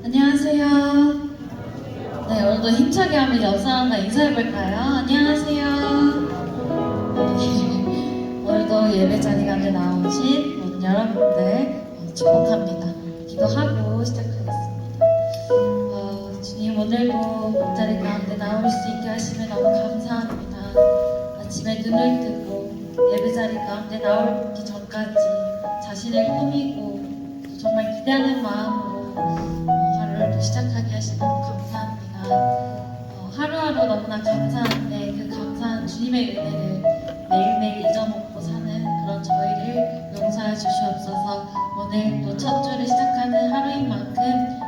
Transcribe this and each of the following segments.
안녕하세요. 네, 오늘도 힘차게 한번 옆사람과 인사해볼까요? 안녕하세요. 네, 오늘도 예배 자리 가운데 나오신 모든 여러분들 축복합니다. 기도하고 시작하겠습니다. 주님 오늘도 옆자리 가운데 나올 수 있게 하시면 너무 감사합니다. 아침에 눈을 뜨고 예배 자리 가운데 나오기 전까지 자신을 꾸미고 정말 기대하는 마음으로 하루를 또 시작하게 하시니 너무 감사합니다. 하루하루 너무나 감사한데 그 감사한 주님의 은혜를 매일매일 잊어먹고 사는 그런 저희를 용서해 주시옵소서. 오늘 또 첫 주를 시작하는 하루인 만큼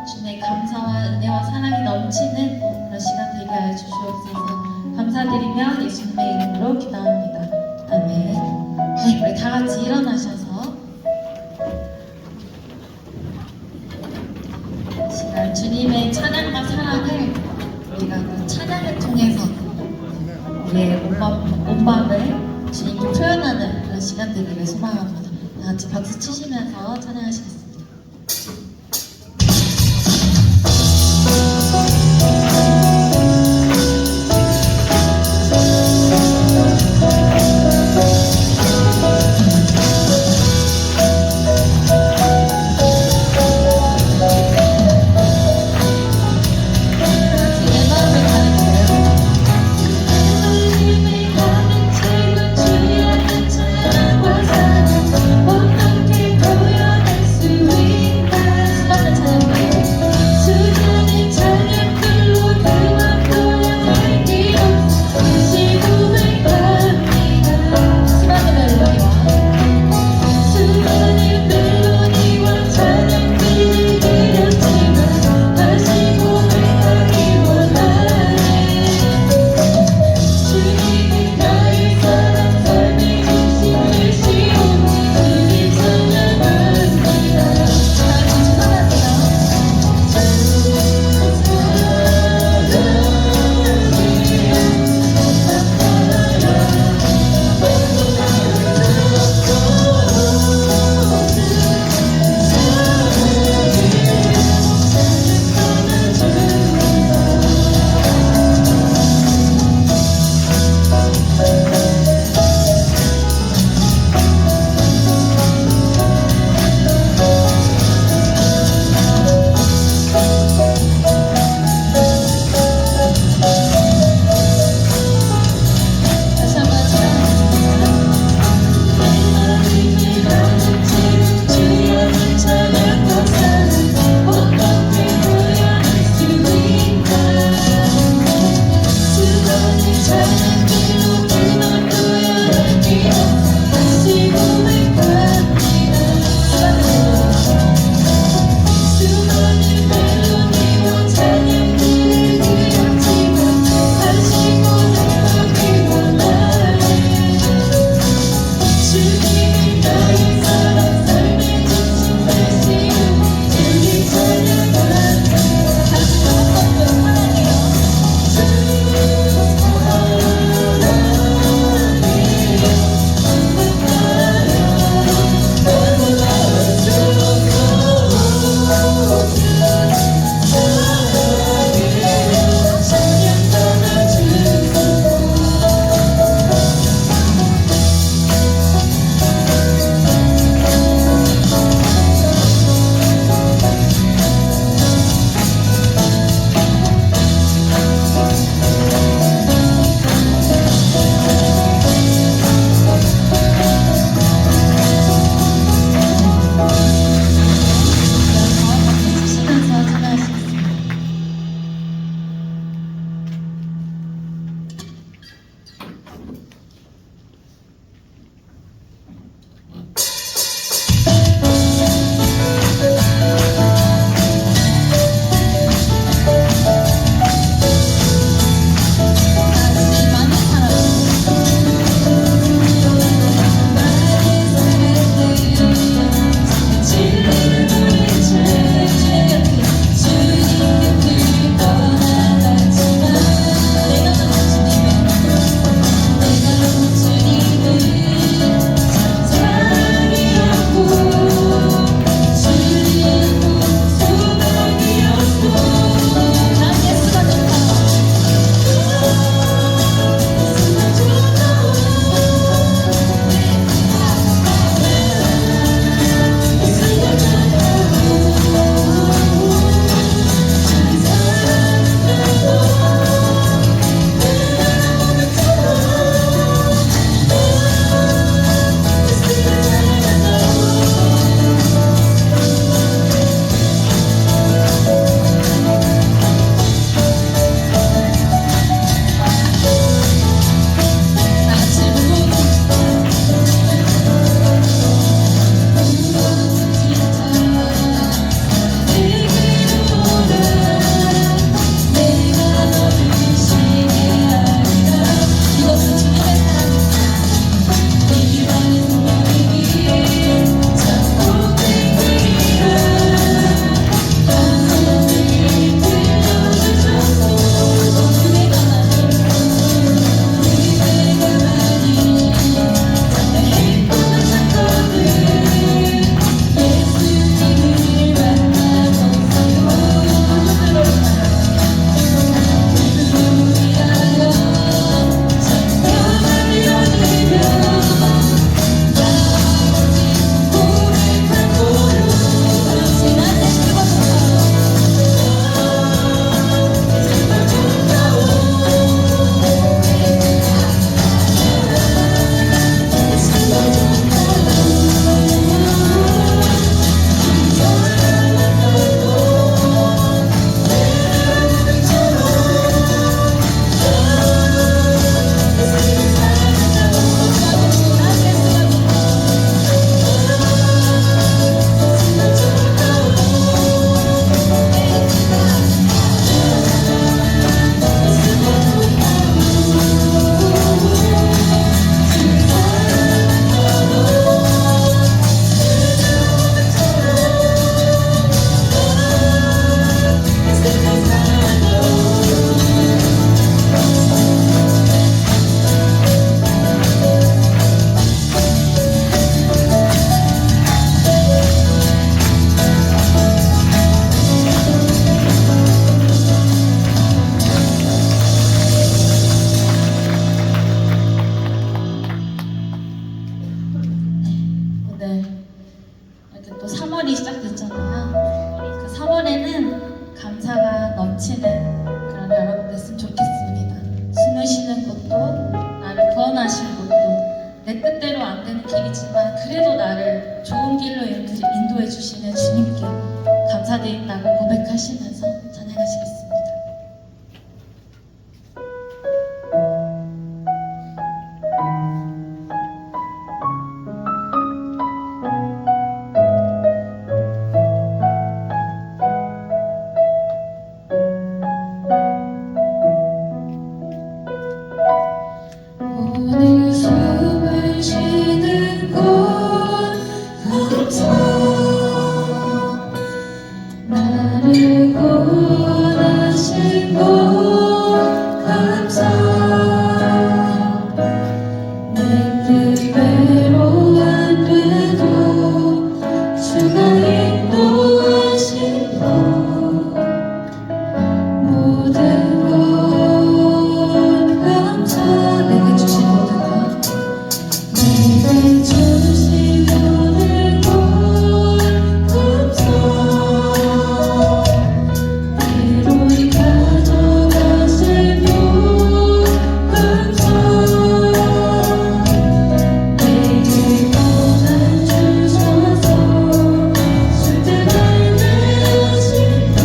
주님의 감사와 은혜와 사랑이 넘치는 그런 시간 되게 하여 주시옵소서. 감사드리며 예수님의 이름으로 기도합니다. 아멘. 네, 우리 다 같이 일어나셔서 시간 주님의 찬양과 사랑을 우리가 그 찬양을 통해서 우리의 온 마음을 주님께 표현하는 그런 시간 되기를 소망합니다. 다 같이 박수 치시면서 찬양하시겠습니다. 어떻게 보여낼 수 넘치는 그런 여러분 됐으면 좋겠습니다. 숨을 쉬는 것도 나를 구원하신 것도 내 뜻대로 안 되는 길이지만 그래도 나를 좋은 길로 인도해 주시는 주님께 감사드린다고 고백하시면서 찬양하시겠습니다. 오늘 숨을 쉬는 곳 감사 나를 구원하신 곳 감사 내 뜻대로 안 돼도 주가 인도하신 곳 모든 것 감사 내게 주신 모든 것 내게 주신 모든 것 감사 때로이 가져가신 것 감사 내게 고난 주셔서 쓸데날 내어신 것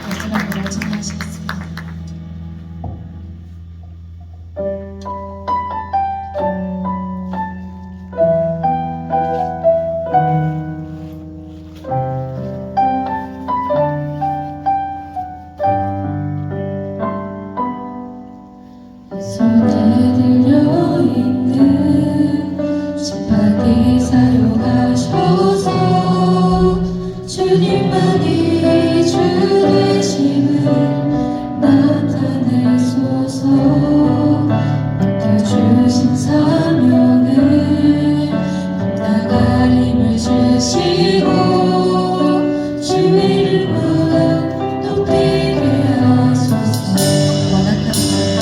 마지막으로 찬양하시겠습니다. 손에 들려있는 지팡이 사용하셔서 주님만이 주 되심을 나타내소서 맡겨주신 사명을 감당할 힘을 주시고 주 이름을 높이게 하소서. 원악합니다.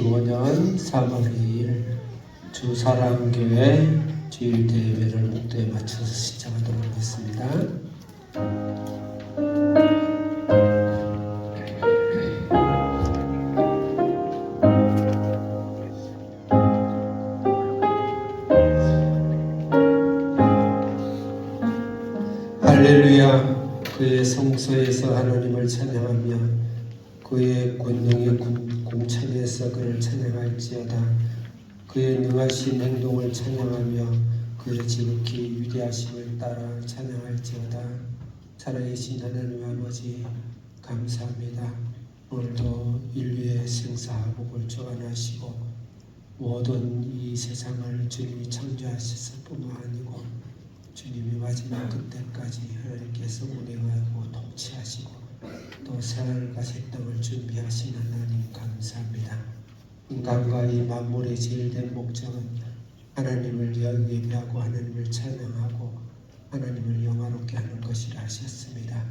2025년 3월 2일 주사랑교회 주일대회를 목도에 맞춰서 시작하도록 하겠습니다. 할렐루야. 그의 성소에서 하나님을 찬양하며 그의 권능의 공창에서 그를 찬양할지어다. 그의 능하신 행동을 찬양하며 그의 지극히 위대하심을 따라 찬양할지어다. 살아계신 하나님 아버지 감사합니다. 오늘도 인류의 생사복을 주관하시고 모든 이 세상을 주님이 창조하셨을 뿐만 아니고 주님이 마지막 그때까지 하나님께서 운행하고 통치하시고 또 새하늘과 새 땅을 준비하신 하나님 감사합니다. 인간과 이 만물의 제일된 목적은 하나님을 예배하고 하나님을 찬양하고 하나님을 영화롭게 하는 것이라 하셨습니다.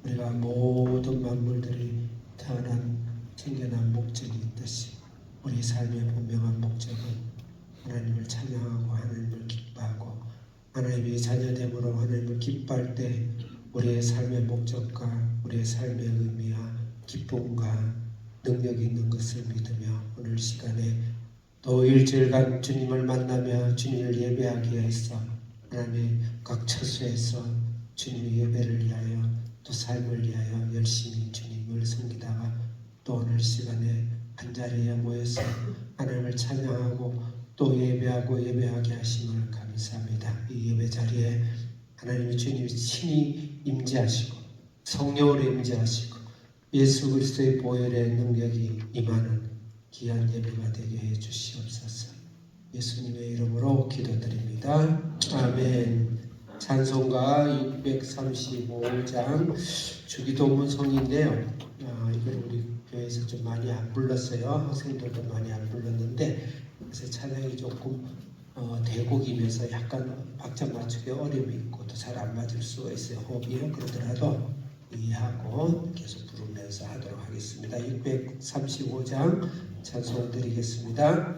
우리가 모든 만물들이 태어난 생겨난 목적이 있듯이 우리 삶의 분명한 목적은 하나님을 찬양하고 하나님을 기뻐하고 하나님의 자녀됨으로 하나님을 기뻐할 때 우리의 삶의 목적과 우리의 삶의 의미와 기쁨과 능력이 있는 것을 믿으며 오늘 시간에 또 일주일간 주님을 만나며 주님을 예배하기 위해서 하나님의 각 처소에서 주님의 예배를 위하여 또 삶을 위하여 열심히 주님을 섬기다가 또 오늘 시간에 한자리에 모여서 하나님을 찬양하고 또 예배하고 예배하게 하심을 감사합니다. 이 예배 자리에 하나님의 주님이 친히 임재하시고 성령으로 임재하시고 예수 그리스도의 보혈의 능력이 임하는 귀한 예배가 되게 해 주시옵소서. 예수님의 이름으로 기도드립니다. 아멘. 찬송가 635장 주기도문송인데요. 이걸 우리 교회에서 좀 많이 안 불렀어요. 학생들도 많이 안 불렀는데 그래서 찬양이 조금 대곡이면서 약간 박자 맞추기 어려움이 있고 또 잘 안 맞을 수가 있어요. 호흡이요. 그러더라도 이해하고 계속 부르면서 하도록 하겠습니다. 635장 찬송 드리겠습니다.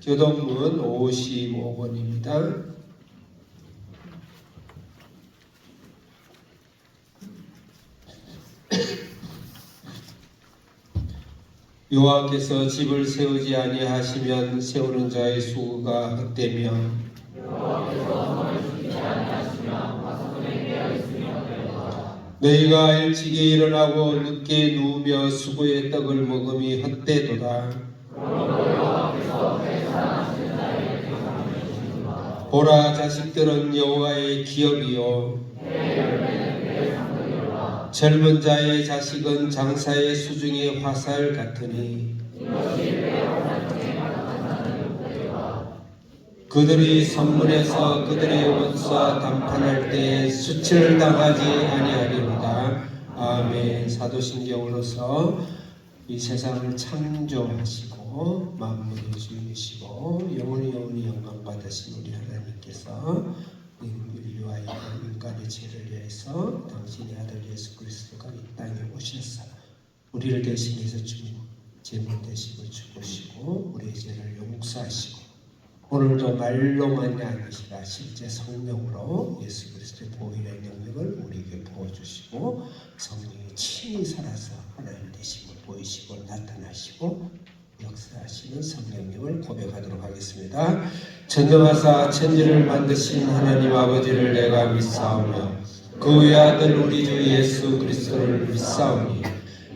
교동문 55번입니다. 여호와께서 집을 세우지 아니하시면 세우는 자의 수고가 헛되며 너희가 일찍이 일어나고 늦게 누우며 수고의 떡을 먹음이 헛되도다. 보라, 자식들은 여호와의 기업이요 젊은 자의 자식은 장사의 수중의 화살 같으니 그들이 성문에서 그들의 원수와 담판할 때에 수치를 당하지 아니하리로다. 아멘. 사도신경으로서 이 세상을 창조하시고 만물의 주이시고 영원히 영광 받으신 우리 하나님께서 인류와 인간의 죄를 위해서 당신의 아들 예수 그리스도가 이 땅에 오셔서 우리를 대신해서 제물 되시고 죽으시고 우리의 죄를 용서하시고 오늘도 말로만이 아니시라 실제 성령으로 예수 그리스도의 보혈의 능력을 우리에게 부어주시고 성령이 친히 살아서 하나님 되심을 보이시고 나타나시고 역사하시는 성령님을 고백하도록 하겠습니다. 전능하사 천지를 만드신 하나님 아버지를 내가 믿사오며 그 외아들 우리 주 예수 그리스도를 믿사오니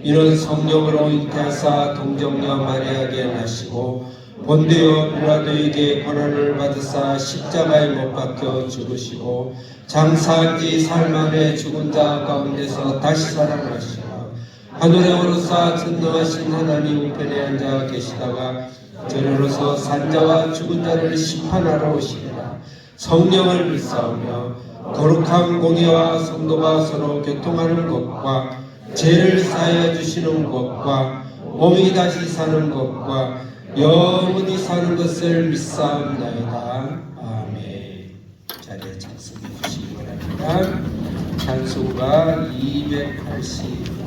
이는 성령으로 잉태하사 동정녀 마리아에게 나시고 본디오 빌라도에게 고난을 받으사 십자가에 못 박혀 죽으시고 장사한 지 사흘 만에 죽은 자 가운데서 다시 살아나시고 하늘에 오르사 전능하신 하나님 우편에 앉아 계시다가 저리로서 산자와 죽은 자를 심판하러 오시리라. 성령을 믿사오며 거룩한 공의와 성도가 서로 교통하는 것과 죄를 사하여 주시는 것과 몸이 다시 사는 것과 영원히 사는 것을 믿사옵나이다. 아멘. 자리에 착석해 주시기 바랍니다. 찬송가 280입니다.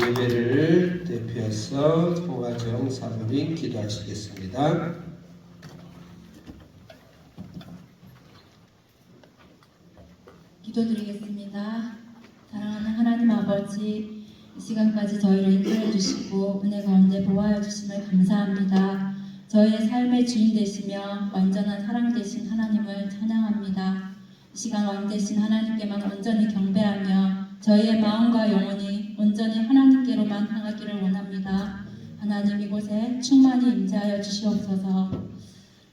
예배를 대표해서 통화정 사모님 기도하시겠습니다. 기도드리겠습니다. 사랑하는 하나님 아버지, 이 시간까지 저희를 인도해 주시고 은혜 가운데 보호하여 주심을 감사합니다. 저희의 삶의 주인 되시며 완전한 사랑 되신 하나님을 찬양합니다. 이 시간 왕 되신 하나님께만 온전히 경배하며 저희의 마음과 영혼이 온전히 하나님께로만 향하기를 원합니다. 하나님 이곳에 충만히 임재하여 주시옵소서.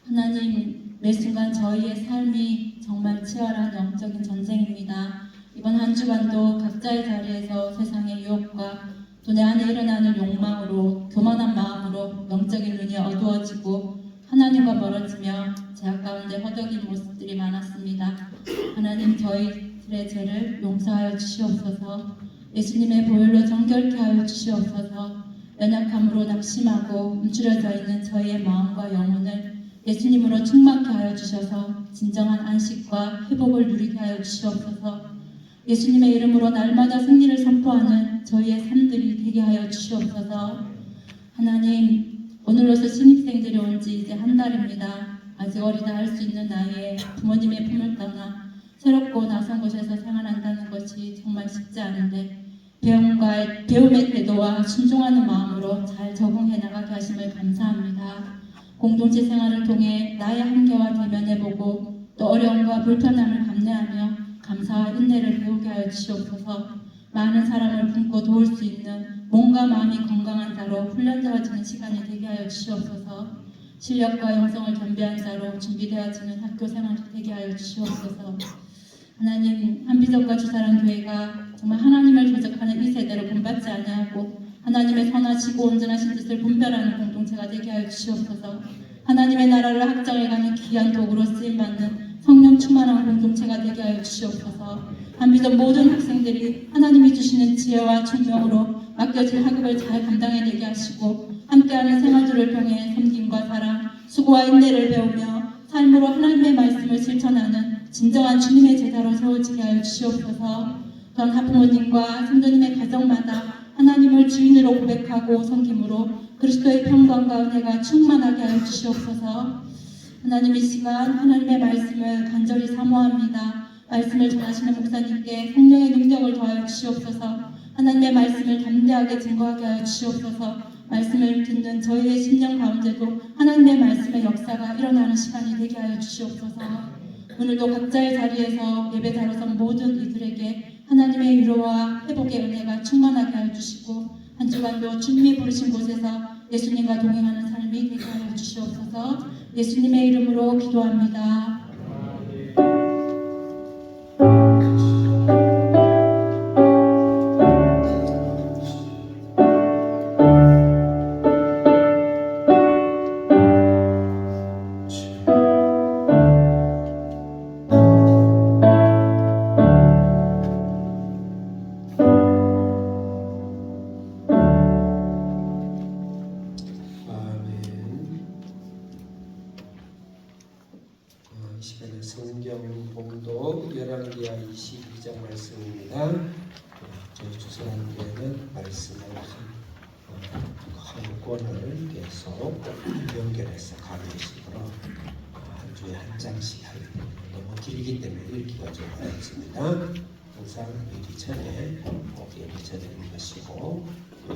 하나님 매 순간 저희의 삶이 정말 치열한 영적인 전쟁입니다. 이번 한 주간도 각자의 자리에서 세상의 유혹과 또 내 안에 일어나는 욕망으로 교만한 마음으로 영적인 눈이 어두워지고 하나님과 멀어지며 죄악 가운데 허덕인 모습들이 많았습니다. 하나님 저희들의 죄를 용서하여 주시옵소서. 예수님의 보혈로 정결케 하여 주시옵소서. 연약함으로 낙심하고 움츠려져 있는 저희의 마음과 영혼을 예수님으로 충만케 하여 주셔서 진정한 안식과 회복을 누리게 하여 주시옵소서. 예수님의 이름으로 날마다 승리를 선포하는 저희의 삶들이 되게 하여 주시옵소서. 하나님 오늘로서 신입생들이 온 지 이제 한 달입니다. 아직 어리다 할 수 있는 나이에 부모님의 품을 떠나 새롭고 낯선 곳에서 생활한다는 것이 정말 쉽지 않은데 배움의 태도와 순종하는 마음으로 잘 적응해 나가게 하심을 감사합니다. 공동체 생활을 통해 나의 한계와 대면해보고 또 어려움과 불편함을 감내하며 감사와 인내를 배우게 하여 주시옵소서. 많은 사람을 품고 도울 수 있는 몸과 마음이 건강한 자로 훈련되어지는 시간이 되게 하여 주시옵소서. 실력과 영성을 겸비한 자로 준비되어지는 학교 생활이 되게 하여 주시옵소서. 하나님 한비전과 주사랑 교회가 정말 하나님을 대적하는 이 세대로 본받지 아니하고 하나님의 선하시고 온전하신 뜻을 분별하는 공동체가 되게 하여 주시옵소서. 하나님의 나라를 확장해가는 귀한 도구로 쓰임받는 성령 충만한 공동체가 되게 하여 주시옵소서. 한비전 모든 학생들이 하나님이 주시는 지혜와 총명으로 맡겨질 학업을 잘 감당해내게 하시고 함께하는 생활들을 통해 섬김과 사랑, 수고와 인내를 배우며 삶으로 하나님의 말씀을 실천하는 진정한 주님의 제자로 세워지게 하여 주시옵소서. 전 학부모님과 성도님의 가정마다 하나님을 주인으로 고백하고 섬김으로 그리스도의 평강과 은혜가 충만하게 하여 주시옵소서. 하나님 이 시간 하나님의 말씀을 간절히 사모합니다. 말씀을 전하시는 목사님께 성령의 능력을 더하여 주시옵소서. 하나님의 말씀을 담대하게 증거하게 하여 주시옵소서. 말씀을 듣는 저희의 심령 가운데도 하나님의 말씀의 역사가 일어나는 시간이 되게 하여 주시옵소서. 오늘도 각자의 자리에서 예배자로 선 모든 이들에게 하나님의 위로와 회복의 은혜가 충만하게 하여 주시고 한 주간도 주님이 부르신 곳에서 예수님과 동행하는 삶이 되게 하여 주시옵소서. 예수님의 이름으로 기도합니다. 이 시간에 성경 봉독 열왕기하 22장 말씀입니다. 저희 주선교회는 말씀을 한 권을 계속 연결해서 가르치므로 한 주에 한 장씩 하는 너무 길기 때문에 읽기가 좀 어렵습니다. 항상 읽기 전에 꼭 예배 전에 읽으시고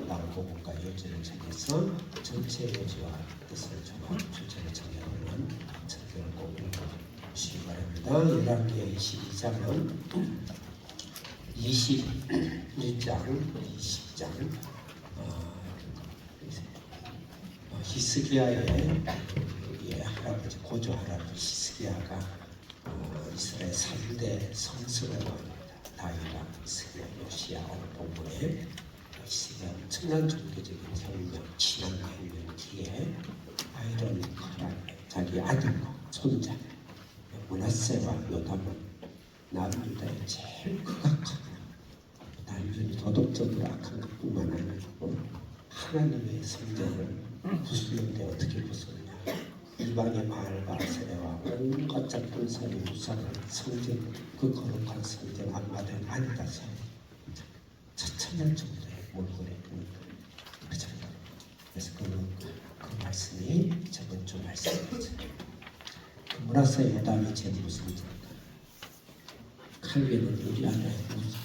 나오고가 요지를 정해서 전체 요지와 뜻을 출처를 정해놓는 성경을 꼭 읽어주시기 바랍니다. 열왕기하 22장은 21장, 20장 히스기야의 할아버지, 고조 할아버지 히스기야가 이스라엘 3대 성스러운 왕입니다. 다윗과 히스기야, 요시야, 오보에 히스기야 엄청난 종교적인 혁명, 진앙혁명 뒤에 아이론 자기 아들과 손자 므낫세와 요담은 남유다의 제일 극악하고 단순히 도덕적으로 악한 것뿐만 아니고 하나님의 성전을 부수는데 어떻게 부수느냐, 이방의 마을과 세례와 온갖 작품살이 우상을 성전, 그 거룩한 성전 앞마당에 아니다 세워 처참한 정도의 몰골에 그 정도로. 그래서 그 말씀이 저번 주 말씀이죠. 그 므낫세 요담이 제 무슨 칼빈은 우리 안에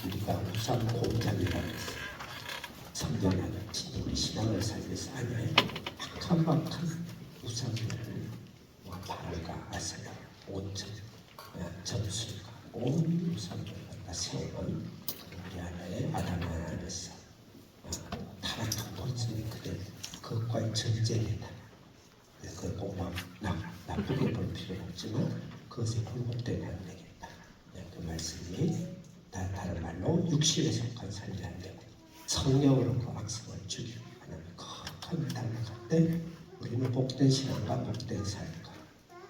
우리가 우상 공장이라고 했어요. 성경 안에 우리 신앙을 살면서 안에 박한 우상들을 바알과 아세라, 온천, 점술과 온 우상들을 갖다 세우는 우리 안에 아담 안에서 전쟁이다. 그 꼭막 나쁘게 볼 필요는 없지만 그것에 굴복되면 안 되겠다. 그 말씀이 다른 말로 육신에 속한 삶이 안 되고 성령으로 그 악성을 죽이고 하는 큰 단락할 때 우리는 복된 신앙과 복된 삶과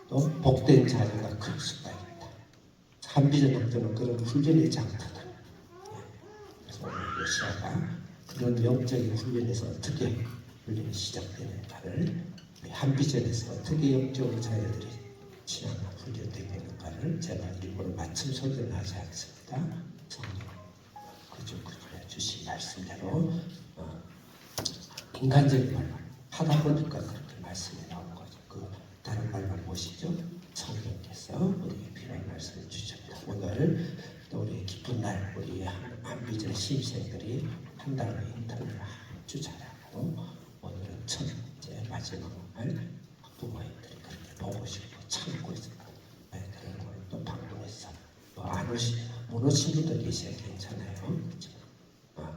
또 복된 자녀가 클 수가 있다. 한비전학교는 그런 훈련의 장터다. 그래서 오늘 요시아가 그런 영적인 훈련에서 어떻게 훈련이 시작되는가를 우리 한비전에서 어떻게 영적으로 자녀들이 신앙과 훈련되고 있는가를 제가 일부러 맞춤 설교를 하지 않습니다. 성령 그저 주신 말씀대로 인간적인 말만 하다 보니까 그렇게 말씀이 나온 거죠. 그 다른 말만 보시죠. 성령께서 우리에게 필요한 말씀을 주셨다. 오늘 또 우리 기쁜 날 우리 한비전 신입생들이 한 달의 인턴을 아주 잘하고 오늘은 첫 이제 마지막 날 부모님들이 그렇게 보고 싶고 참고 있습니다. 그런 걸 또 방문해서 못 오신 분도 계셔야 괜찮아요.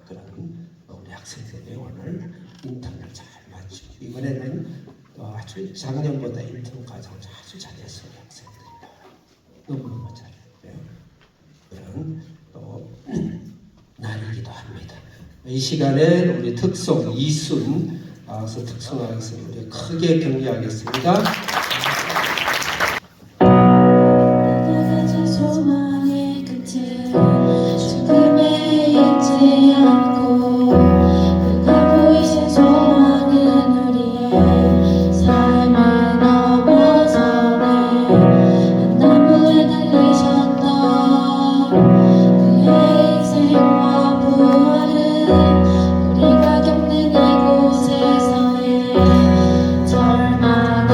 그런 우리 학생들이 오늘 인턴을 잘 마치고 이번에는 아주 작년보다 인턴 과정을 아주 잘했어요. 학생들이 너무너무 잘했고요. 그런 또 날이기도 합니다. 이 시간에 우리 특송 이순 특송하겠습니다. 우리 크게 격려하겠습니다. 소망의 끝은 죽음에 있지 않고 그가 보이신 소망은 우리의 삶을 넘어서네. 한 나무에 달리셨던 그의 인생과 부활은 우리가 겪는 이곳에서의 절망의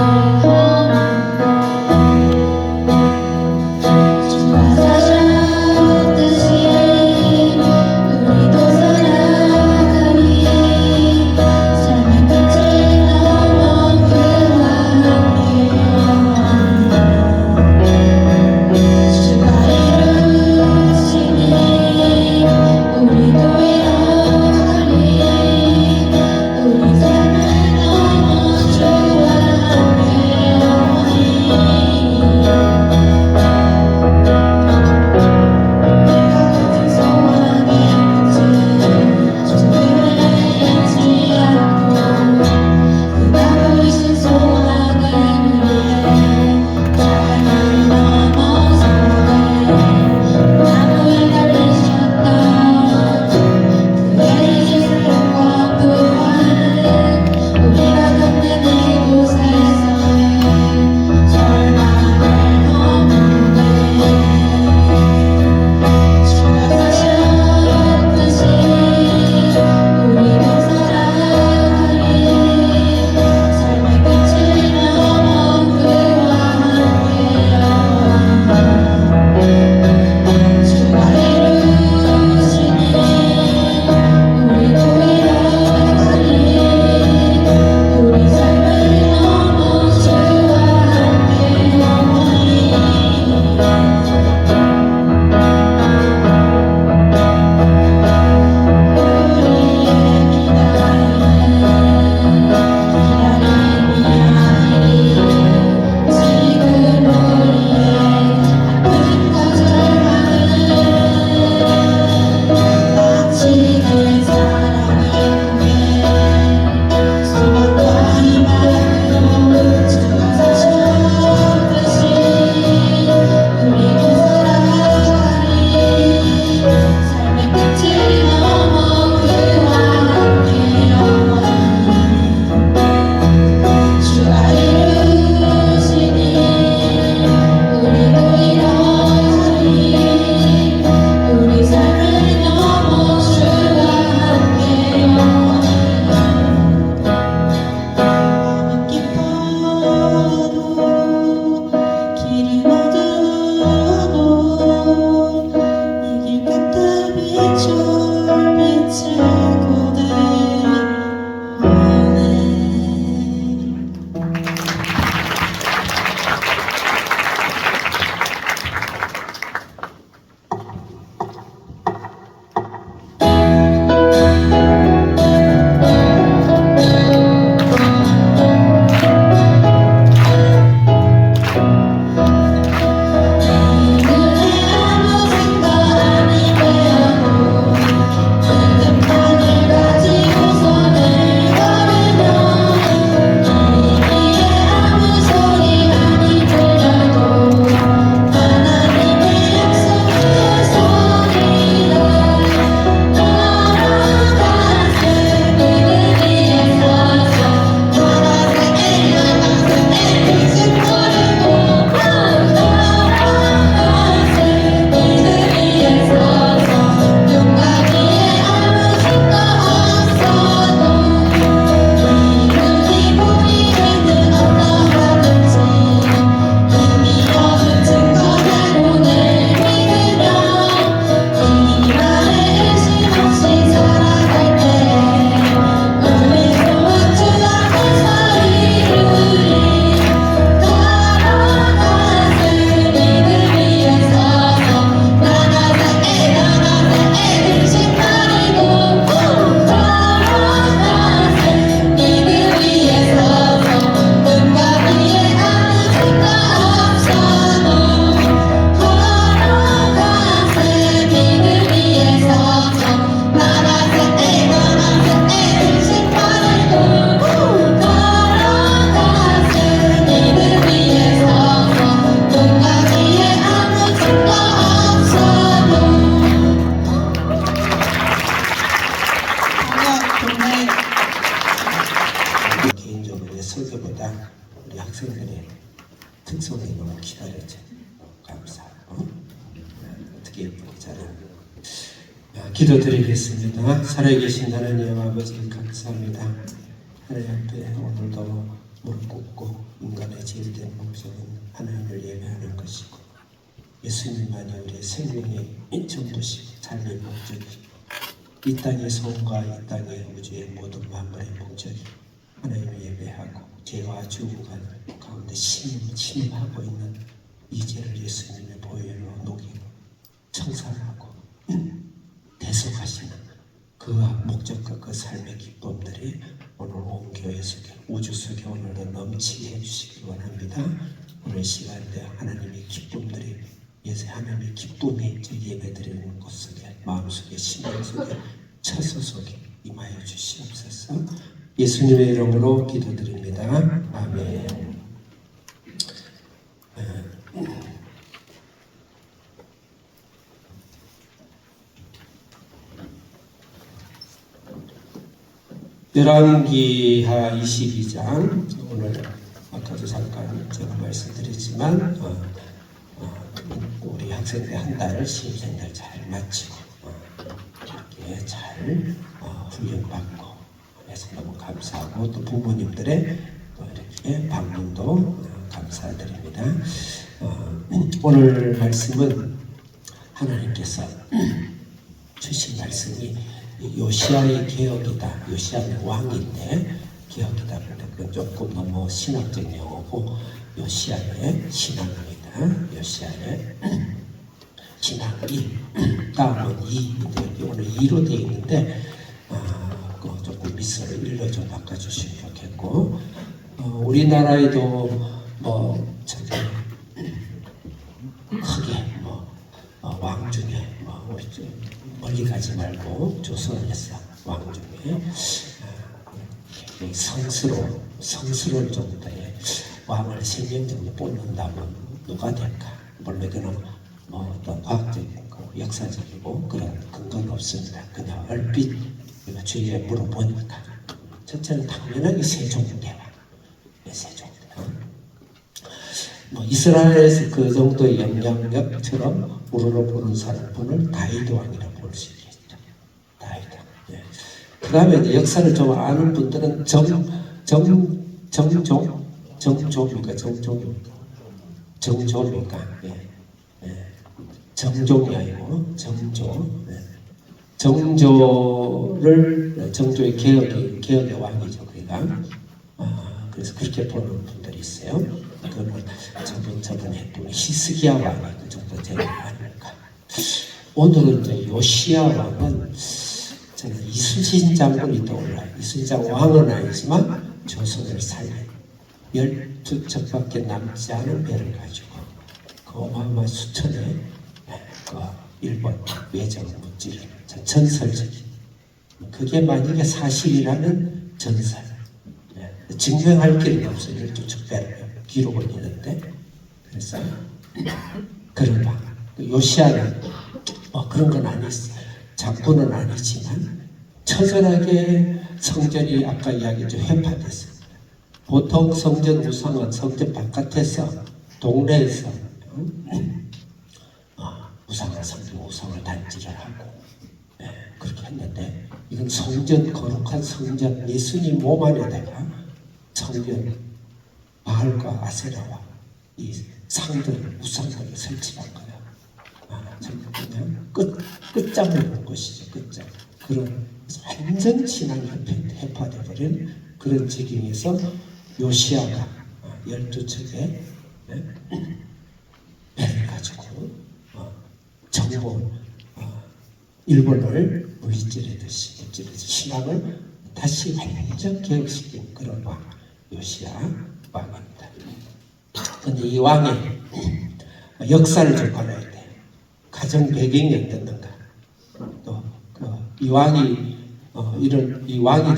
저는 기도드리겠습니다. 살아계신 하나님 아버지 감사합니다. 하나님 앞에 오늘도 무릎 꿇고 인간의 제일된 목적은 하나님을 예배하는 것이고 예수님만이 우리의 생명의 전부시고 삶의 목적이 이 땅의 소원과 이 땅의 우주의 모든 만물의 목적이 하나님을 예배하고 죄와 죽음과 가운데 침입하고 있는 이 죄를 예수님의 보혈로 녹이고 청산하고 대속하시는 그 목적과 그 삶의 기쁨들이 오늘 온 교회 속에 우주 속에 오늘도 넘치게 해주시기 원합니다. 오늘 시간대 하나님의 기쁨들이 예수 하나님의 기쁨이 저 예배드리는 곳 속에 마음속에 심령 속에 처소 속에 임하여 주시옵소서. 예수님의 이름으로 기도드립니다. 아멘. 열왕기하 22장 오늘 아까도 잠깐 제가 말씀드렸지만 우리 학생들 한 달 시험생들 잘 마치고 이렇게 잘 훈련받고 해서 너무 감사하고 또 부모님들의 또 이렇게 방문도 감사드립니다. 오늘 말씀은 하나님께서 주신 말씀이 요시아의 개혁이다. 요시아는 왕인데 개혁이다. 그건 조금 너무 신학적 용어고 요시아의 신앙입니다. 요시아의 신앙이 다음은 2인데 오늘 2로 되어 있는데 조금 미서를 1로 좀 바꿔주시면 좋겠고 우리나라에도 저기 크게 왕 중에 우리 멀리 가지 말고 조선에서 왕 중에 성스러울 정도의 왕을 3명 정도 뽑는다면 누가 될까? 물론 이거는 어떤 과학적이고 역사적이고 그런 근거는 없습니다. 그냥 얼핏 주위에 물어보니까 첫째는 당연하게 세종대왕. 이스라엘에서 그 정도의 영향력처럼 우러러보는 사람분을 다윗 왕이라고 볼 수 있겠죠. 다윗 왕. 예. 그 다음에 이제 역사를 좀 아는 분들은 정조입니까? 예. 예. 정종이 아니고 정조. 예. 정조의 개혁의 왕이죠. 그러니까 그래서 그렇게 보는 분들이 있어요. 그거는 저번 했던 히스기야 왕이 그 정도 되는 거 아닐까. 오늘은 이제 요시야 왕은 저는 이순신 장군이 떠올라요. 이순신 왕은 아니지만 조선을 살린 12척밖에 남지 않은 배를 가지고 그 어마어마한 수천의 그 일본 외정 물질을 전설적인 그게 만약에 사실이라면 전설 증명할 길은 없어요. 12척배를 기록을 있는데 그래서 그런 왕 요시아는 그런 건 아니었어요. 작부는 아니지만 처절하게 성전이 아까 이야기했죠. 회파됐어요. 보통 성전 우상은 성전 바깥에서 동네에서 우상을 단지를 하고 그렇게 했는데 이건 성전 거룩한 성전 예수님 몸 안에다가 성전 바알과 아세라와 이 상들 우상들을 설치한 거야. 그냥 끝장을 본 것이죠. 끝장. 그런 완전 신앙이 해파돼 버린 그런 지경에서 요시아가 12척의 배를 가지고 정보 일본을 물질하듯이 신앙을 다시 완전 개혁시킨 그런 왕 요시아 왕입니다. 그런데 이 왕의 역사를 좀 알아야 돼. 가정 배경이 어땠는가. 또 이 왕이 이 왕이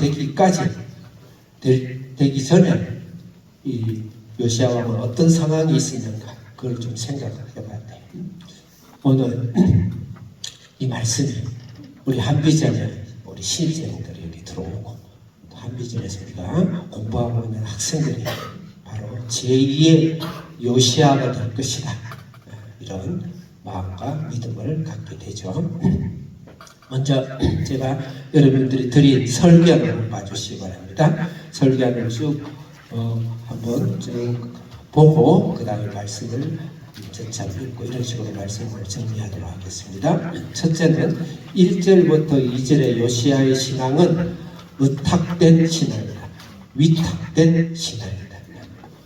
되기 전에 이 요시아 왕은 어떤 상황이 있었는가. 그걸 좀 생각해봐야 돼. 오늘 이 말씀이 우리 한비전에 우리 신입생들이 여기 들어오고 한비전에서 우리가 공부하고 있는 학생들이 바로 제2의 요시아가 될 것이다. 이런 마음과 믿음을 갖게 되죠. 먼저 제가 여러분들이 드린 설교를 한번 봐주시기 바랍니다. 설교를 쭉 한번 쭉 보고 그 다음에 말씀을 전참 읽고 이런 식으로 말씀을 정리하도록 하겠습니다. 첫째는 1절부터 2절의 요시야의 신앙은 의탁된 신앙이다. 위탁된 신앙이다.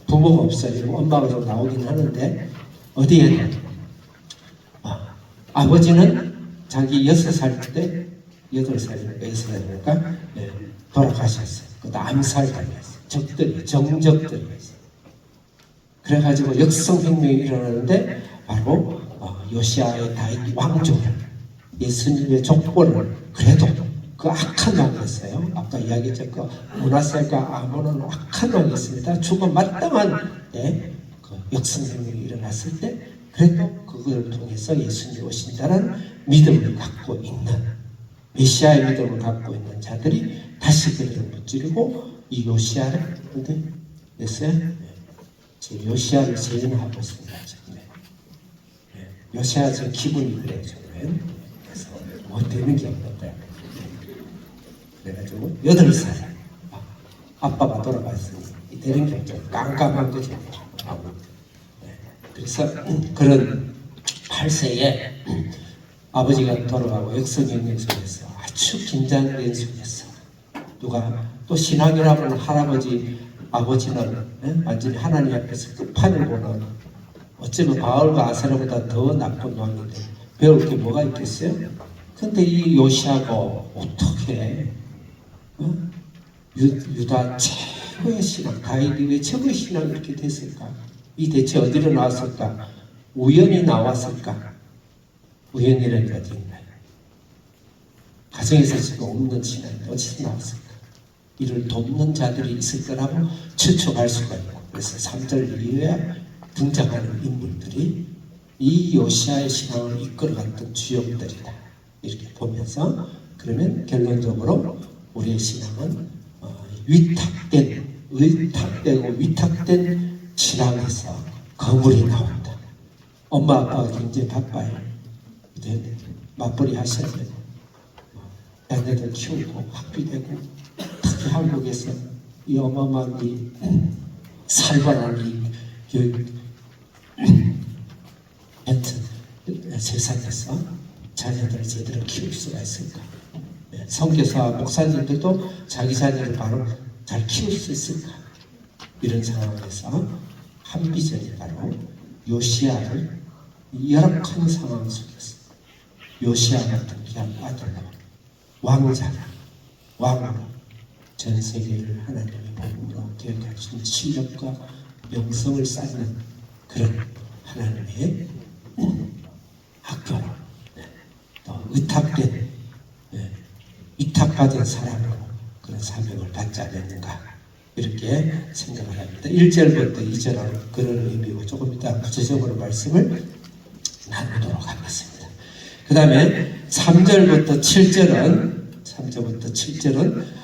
부모가 없어요. 엄마가 좀 나오긴 하는데 어디에는 아버지는 자기 6살 때 8살인가 6살인가 돌아가셨어요. 그것도 암살 당했어요. 적들이 정적들이 있어요. 그래가지고 역성혁명이 일어나는데 바로 요시야의 다윗 왕조를 예수님의 족보를 그래도 그 악한 왕이었어요. 아까 이야기했죠. 그 문하세가 아몬은 악한 왕이었습니다. 죽어 마땅한 그 역성혁명이 일어났을 때 그래도 그걸 통해서 예수님이 오신다는 믿음을 갖고 있는 메시아의 믿음을 갖고 있는 자들이 다시 그들을 무찌르고 이 요시야를 근데 됐어요? 지금 요시야를 재림하고 있습니다. 요시야 지금 기분이 그래요. 그래서 뭐 되는 게 없는데 그래가지고 8살 아빠가 돌아갔으니 되는 게 없죠. 깜깜한 거죠. 그래서 그런 8세에 아버지가 돌아가고 역성혁명 속에서 아주 긴장된 속에서 누가 또 신앙이라고는 할아버지 아버지는 완전히 하나님 앞에서 끝판을 보는 어쩌면 바울과 아사랴보다 더 나쁜 왕인데 배울 게 뭐가 있겠어요? 근데 이 요시야가 어떻게 유다 최고의 신앙 다윗이 왜 최고의 신앙이 이렇게 됐을까? 이 대체 어디로 나왔을까? 우연히 나왔을까? 우연이라는 게 어디 있나요? 가정에서 지금 없는 신앙이 어디서 나왔을까? 이를 돕는 자들이 있을 거라고 추측할 수가 있고 그래서 3절 이후에 등장하는 인물들이 이 요시야의 신앙을 이끌어갔던 주역들이다. 이렇게 보면서 그러면 결론적으로 우리의 신앙은 의탁되고 위탁된 신앙에서 거물이 나온다. 엄마 아빠가 굉장히 바빠요. 맞벌이 하셔야 되고 자녀들 키우고 학비되고 특히 한국에서 이 어마어마한 이 살벌한 이 세상에서 자녀들을 제대로 키울 수가 있을까? 선교사 목사님들도 자기 자녀를 바로 잘 키울 수 있을까? 이런 상황에서 한 비전이 바로 요시야를 열악한 상황 속에서 요시야 같은 귀한 아들로 왕으로 전 세계를 하나님의 복음으로 개혁할 수 있는 실력과 명성을 쌓는 그런 하나님의 학교로 또 위탁받은 사람으로 그런 사명을 받지 않았는가 이렇게 생각을 합니다. 1절부터 2절은 그런 의미고 조금 이따 구체적으로 말씀을 나누도록 하겠습니다. 그 다음에 3절부터 7절은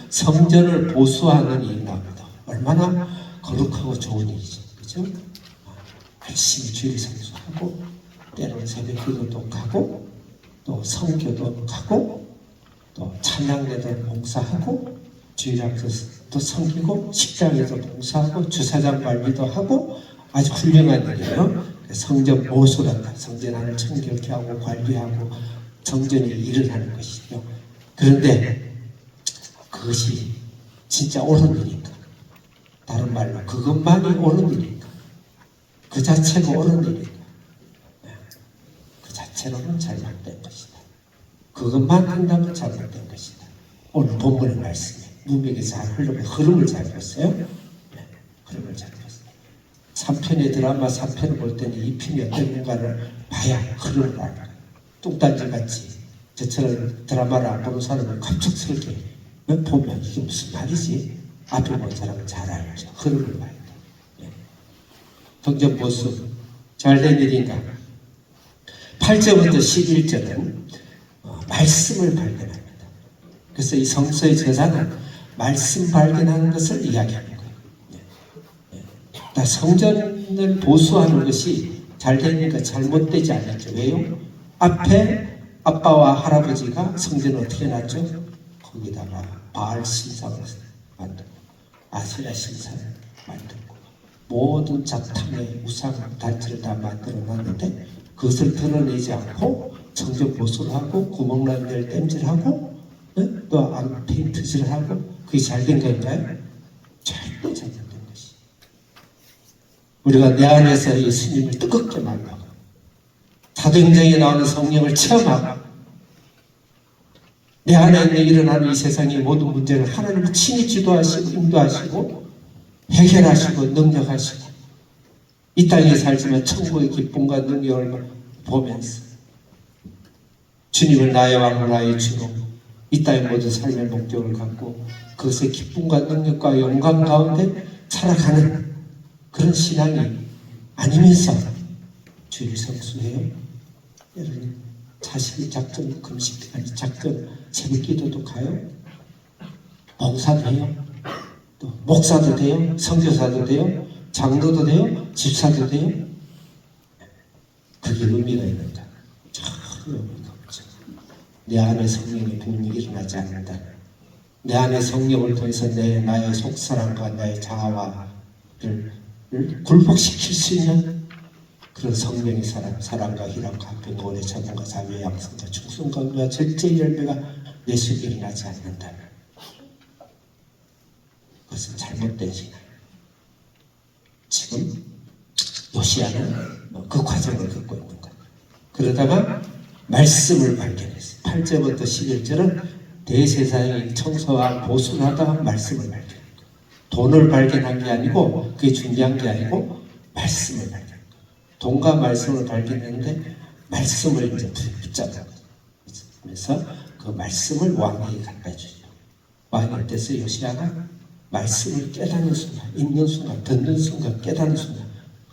성전을 보수하는 일이 나옵니다. 얼마나 거룩하고 좋은 일이죠. 그죠? 열심히 주일 성수하고 때로는 새벽 기도도 가고 또 성교도 가고 또 찬양대도 봉사하고 주일 앞에서도 섬기고 식당에서 봉사하고 주차장 관리도 하고 아주 훌륭한 일이에요. 성전 보수란다. 성전 안을 청결케 하고 관리하고 성전이 일을 하는 것이죠. 그런데 그것이 진짜 옳은 일인가? 다른 말로 그것만이 옳은 일인가? 그 자체가 옳은 일인가? 그 자체로는 잘못된 것이다. 그것만 한다면 잘못된 것이다. 오늘 본문의 말씀에 문맥이 잘 흐름을 잘 봤어요. 흐름을 잘 봤어요. 3편의 드라마 3편을 볼 때는 2편이 어떤 건가를 봐야 흐름을 알아요. 뚱딴지같이 저처럼 드라마를 안 보는 사람은 갑작스럽게 보면 이게 무슨 말이지? 앞에 본 사람은 잘 알죠. 흐름을 봐야 돼. 성전보수 잘된 일인가? 8절부터 11절은 말씀을 발견합니다. 그래서 이 성서의 제사는 말씀 발견하는 것을 이야기하는 거예요. 성전을 보수하는 것이 잘 되니까 잘못되지 않았죠. 왜요? 앞에 아빠와 할아버지가 성전을 어떻게 놨죠? 거기다가 바알 신상을 만들고 아세라 신상을 만들고 모든 잡탕의 우상 단체를 다 만들어 놨는데 그것을 드러내지 않고 성전 보수를 하고 구멍난 데를 땜질하고 또 안 페인트질을 하고 그게 잘된 건가요? 절대 잘못된 것이. 우리가 내 안에서 예수님을 뜨겁게 만나고 사도행전에 나오는 성령을 체험하고 내 안에 일어나는 이 세상의 모든 문제를 하나님이 친히 지도하시고 인도하시고 해결하시고 능력하시고 이 땅에 살지만 천국의 기쁨과 능력을 보면서 주님을 나의 왕 나의 주로 이 땅의 모든 삶의 목적을 갖고 그것의 기쁨과 능력과 영광 가운데 살아가는 그런 신앙이 아니면서 주를 성수해요. 여러분 자식이 작전 금식 아니 작전 새벽 기도도 가요. 봉사도 해요. 또 목사도 돼요. 선교사도 돼요. 장로도 돼요. 집사도 돼요. 그게 의미가 있는가? 전혀 의미가 없죠. 내 안에 성령의 분명히 일어나지 않는다. 내 안에 성령을 통해서 나의 속사람과 나의 자아를 굴복시킬 수 있는 그런 성령의 사랑과 희락과 평온의 자본과 자유의 양성과 충성과 절제의 열매가 내 속에 일어나지 않는다면 그것은 잘못된 신앙. 지금 요시야는 그 과정을 겪고 있는 거예요. 그러다가 말씀을 발견했어요. 8절부터 11절은 대세상이 청소와 보수를 하다가 말씀을 발견했어요. 돈을 발견한 게 아니고 그게 중요한 게 아니고 말씀을 발견했어요. 돈과 말씀을 발견했는데 말씀을 이제 붙잡고 그래서 그 말씀을 왕에게 갖다 주죠. 왕이 어땠어요? 요시야가 말씀을 깨닫는 순간, 읽는 순간, 듣는 순간, 깨닫는 순간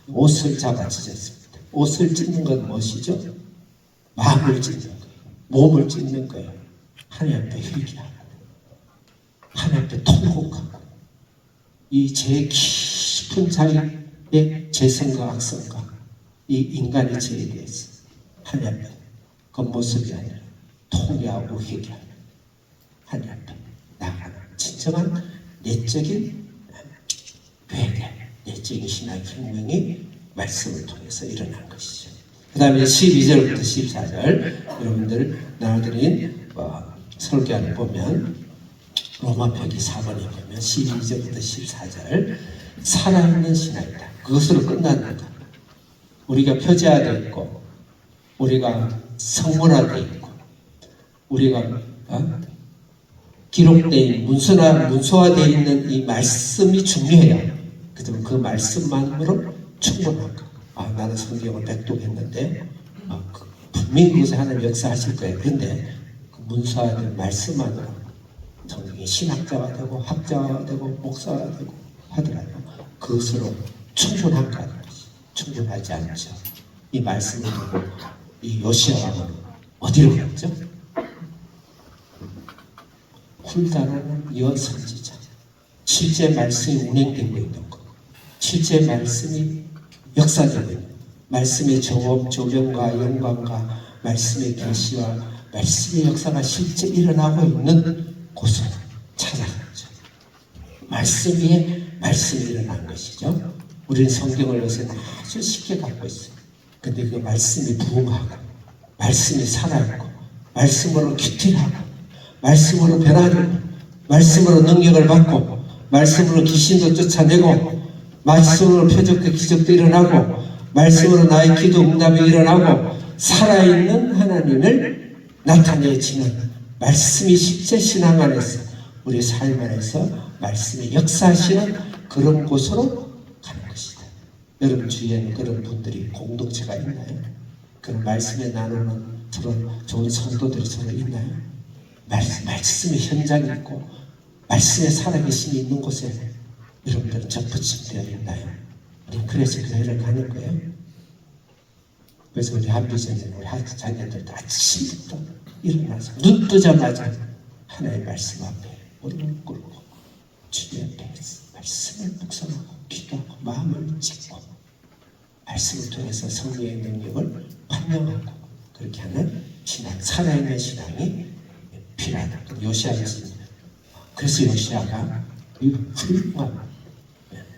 옷을 잡아 찢었습니다. 옷을 찢는 건 무엇이죠? 마음을 찢는 거예요. 몸을 찢는 거예요. 하나님 앞에 회개하고 하나님 앞에 통곡하고 이 제 깊은 자리의 죄성과 악성과 이 인간의 죄에 대해서 하나님 앞에 겉모습이 아니라 통회하고 회개하는 하나님 앞에 나가는 진정한 내적인 회개, 내적인 신앙의 혁명이 말씀을 통해서 일어난 것이죠. 그 다음에 12절부터 14절 여러분들 나눠드린 설교를 보면 로마 표기 4번에 보면 12절부터 14절 살아있는 신앙이다. 그것으로 끝났는가? 우리가 표제화되어 있고 우리가 성문화되어 있고 우리가 기록된 문서화되어 있는 이 말씀이 중요해요. 그렇다면 그 말씀만으로 충분한 거. 나는 성경을 백독했는데 분명히 그것에 하나님 역사하실 거예요. 그런데 그 문서화된 말씀만으로 성경이 신학자가 되고 학자가 되고 목사가 되고 하더라도 그것으로 충분한가? 충분하지 않죠. 이 말씀을 보고 이 요시야 왕은 어디로 갔죠? 훌다라는 여선지자. 실제 말씀이 운행되고 있는 것. 실제 말씀이 역사되고 있는 것. 말씀의 정업, 조명과 영광과 말씀의 계시와 말씀의 역사가 실제 일어나고 있는 곳으로 찾아갔죠. 말씀 위에 말씀이 일어난 것이죠. 우리는 성경을 요새 아주 쉽게 갖고 있어요. 근데 그 말씀이 부흥하고 말씀이 살아있고 말씀으로 기틀하고 말씀으로 변화되고 말씀으로 능력을 받고 말씀으로 귀신도 쫓아내고 말씀으로 표적도 기적도 일어나고 말씀으로 나의 기도 응답이 일어나고 살아있는 하나님을 나타내지는 말씀이 실제 신앙 안에서 우리 삶 안에서 말씀이 역사하시는 그런 곳으로 가는 것이다. 여러분 주위에는 그런 분들이 공동체가 있나요? 그런 말씀에 나누는 그런 좋은 성도들이 서로 있나요? 말씀의 현장이 있고 말씀의 살아계심이 있는 곳에 여러분들은 접붙임되어 있나요? 우리는 그래서 교회를 가는 거예요. 그래서 우리 한비전에는 우리 자녀들도 아침부터 일어나서 눈 뜨자마자 하나님의 말씀 앞에 무릎을 꿇고 주님 앞에 말씀을 묵상하고 기도하고 마음을 찢고 말씀을 통해서 성령의 능력을 환영하고 그렇게 하는 신앙, 살아있는 신앙이 필요하다. 요시아는 그래서 요시아가 훌륭한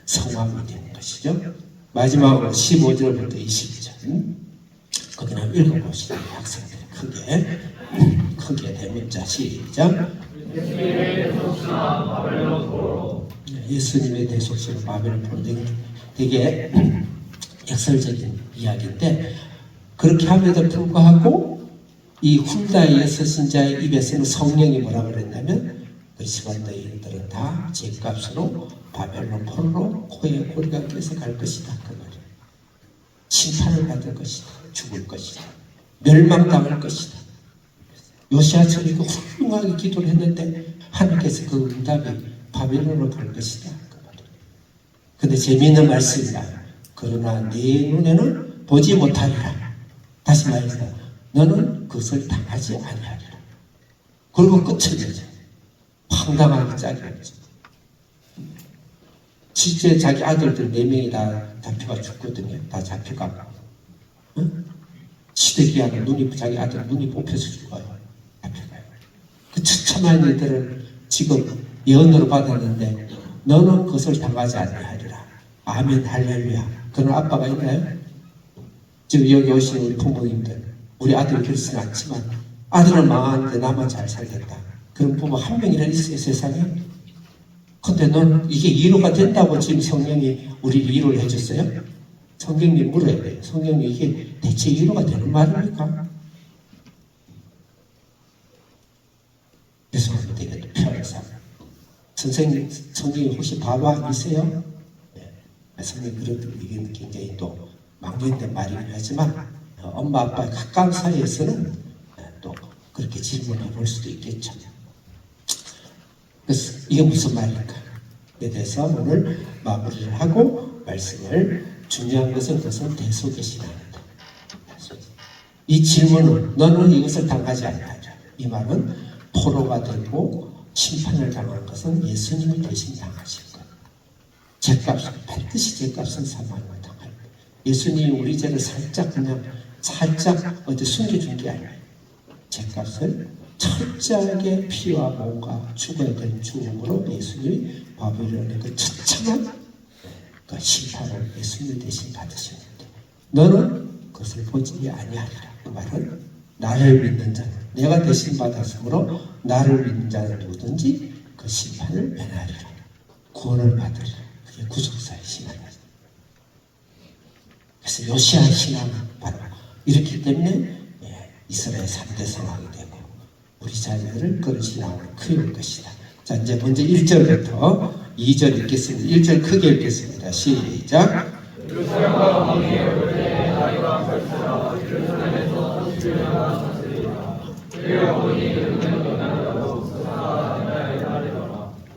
성왕이 되는 것이죠. 마지막으로 15절부터 20절 거기는 한번 읽어보시죠. 학생들 크게 대문자 시작. 예수님의 대속시로 바벨론 포로 되게 역설적인 이야기인데 그렇게 함에도 불구하고 이 훌다의 여섯 신자의 입에서는 성령이 뭐라 그랬냐면 그 시간 너희들은 다 죄값으로 바벨론 포로로 코에 고리가 껴서 갈 것이다. 그 말이에요. 심판을 받을 것이다. 죽을 것이다. 멸망당할 것이다. 요시아처럼 이거 훌륭하게 기도를 했는데 하나님께서 그 응답이 바벨론으로 갈 것이다. 그 말이에요. 근데 재미있는 말씀이다. 그러나 네 눈에는 보지 못하리라. 다시 말해서 너는 그것을 당하지 아니하리라. 그리고 끝을 황당하게 짜겠죠. 실제 자기 아들들 4명이 다 잡혀가 죽거든요. 다 잡혀가고 응? 시드기야가 자기 아들 눈이 뽑혀서 죽어요. 잡혀가요. 그 처참한 일들을 지금 예언으로 받았는데 너는 그것을 당하지 아니하리라. 아멘 할렐루야. 그런 아빠가 있나요? 지금 여기 오신 우리 부모님들 우리 아들 그렇지는 않지만 아들은 망하는데 나만 잘 살겠다. 그런 부모 한 명이나 있어요 세상에? 근데 넌 이게 위로가 된다고 지금 성령이 우리 위로를 해줬어요? 성령님 물어야 돼요. 성령님 이게 대체 위로가 되는 말입니까? 그래서 되게 또 편해서 선생님, 성령님 혹시 바보 아니세요? 네. 성령님 그런 이게 굉장히 또 망령된 말이긴 하지만 엄마 아빠 가까운 사이에서는 또 그렇게 질문해 볼 수도 있겠죠. 그래서 이게 무슨 말일까? 에 대해서 오늘 마무리를 하고 말씀을 중요한 것은 그것은 대속의 신앙이다. 이 질문은 너는 이것을 당하지 않느냐. 이 말은 포로가 되고 심판을 당한 것은 예수님이 대신 당하신 것. 죄값은 반드시 죄값은 사망을 당할 것. 예수님이 우리 죄를 살짝 어디 숨겨준 게 아니에요. 죄값을 철저하게 피와 몸과 죽어야 되는 죽음으로 예수님이 바벨론의 그 처참한 그 심판을 예수님 대신 받으셨는데 너는 그것을 보지 아니하리라. 그 말은 나를 믿는 자는 내가 대신 받았으므로 나를 믿는 자는 누구든지 그 심판을 면하리라. 구원을 받으리라. 그게 구속사의 신앙이다. 그래서 요시아 신앙은 바로 이렇기 때문에 이스라엘 3대 성왕이 되고 우리 자녀들을 그런 신앙으로 키울 것이다. 자, 이제 먼저 1절부터 2절 읽겠습니다. 1절 크게 읽겠습니다. 시작.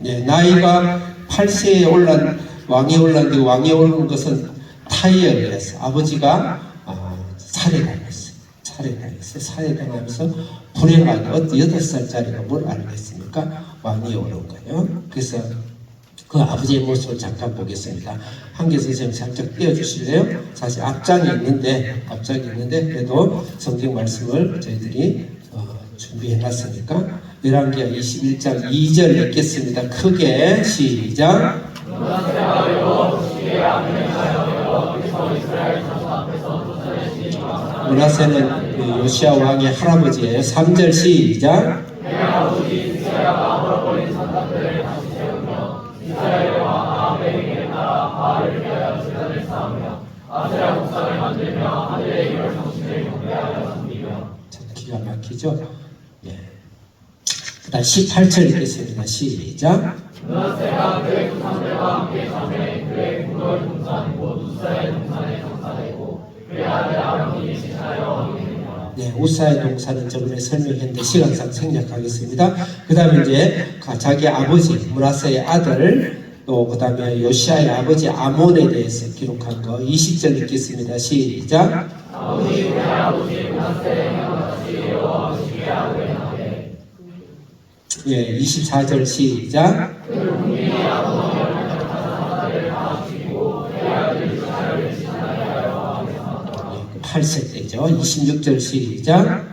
네, 나이가 8세에 왕이 올랐는데 왕이 오른 것은 타이어에서 아버지가 살해당했어요. 살해당하면서 불행하게 8살짜리가 뭘 알겠습니까? 왕이 오른 거예요. 그래서 그 아버지의 모습을 잠깐 보겠습니다. 한계 선생님 살짝 띄워주실래요? 사실 앞장이 있는데 그래도 성경 말씀을 저희들이 준비해놨으니까 열왕기하 21장 2절 읽겠습니다. 크게 시작. 므낫세는 요시아 왕의 할아버지예요. 3절 시작. 기가 막히죠? 예. 그 다음 18절 읽겠습니다. 시작. 므낫세가 그의 조상들과 함께 자매 그의 궁궐 동산 곧 우사의 동산에 정사되고 그의 아들 아론이 신하여 네, 우사의 동산은 저번에 설명했는데 시간상 생략하겠습니다. 그 다음에 이제 자기 아버지 므낫세의 아들 또 그 다음에 요시아의 아버지 아몬에 대해서 기록한 거 20절 읽겠습니다. 시작. 아버지 우리 아버지 므낫세의 형같이 여호와 시기하고 행하되. 예, 24절 시작. 그 국민이 아버지를 다 죽이고 그 아들 요시아를 신하여 28세 때죠. 26절 시작.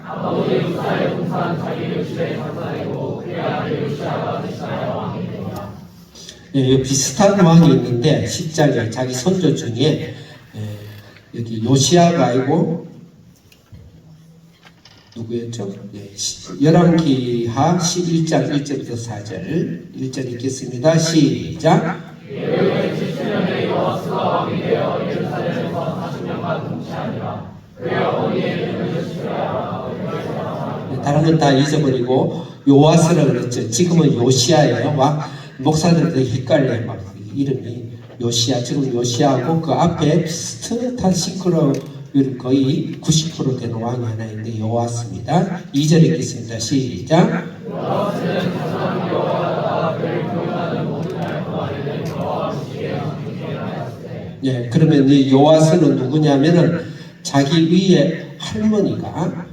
예, 비슷한 왕이 있는데 10장에 자기 손주 중에 여기 요시아가 아니고 누구였죠? 예, 열왕기하 11장 1절부터 4절 1절 읽겠습니다. 시작. 다른 건 다 잊어버리고 요아스라고 그랬죠. 지금은 요시아예요. 목사들도 헷갈려요. 막 이름이 요시아. 지금 요시아하고 그 앞에 비슷한 싱크로 거의 90% 되는 왕이 하나 있는데 요아스입니다. 2절 읽겠습니다. 시작. 예, 그러면 이 요아스는 누구냐면은 자기 위에 할머니가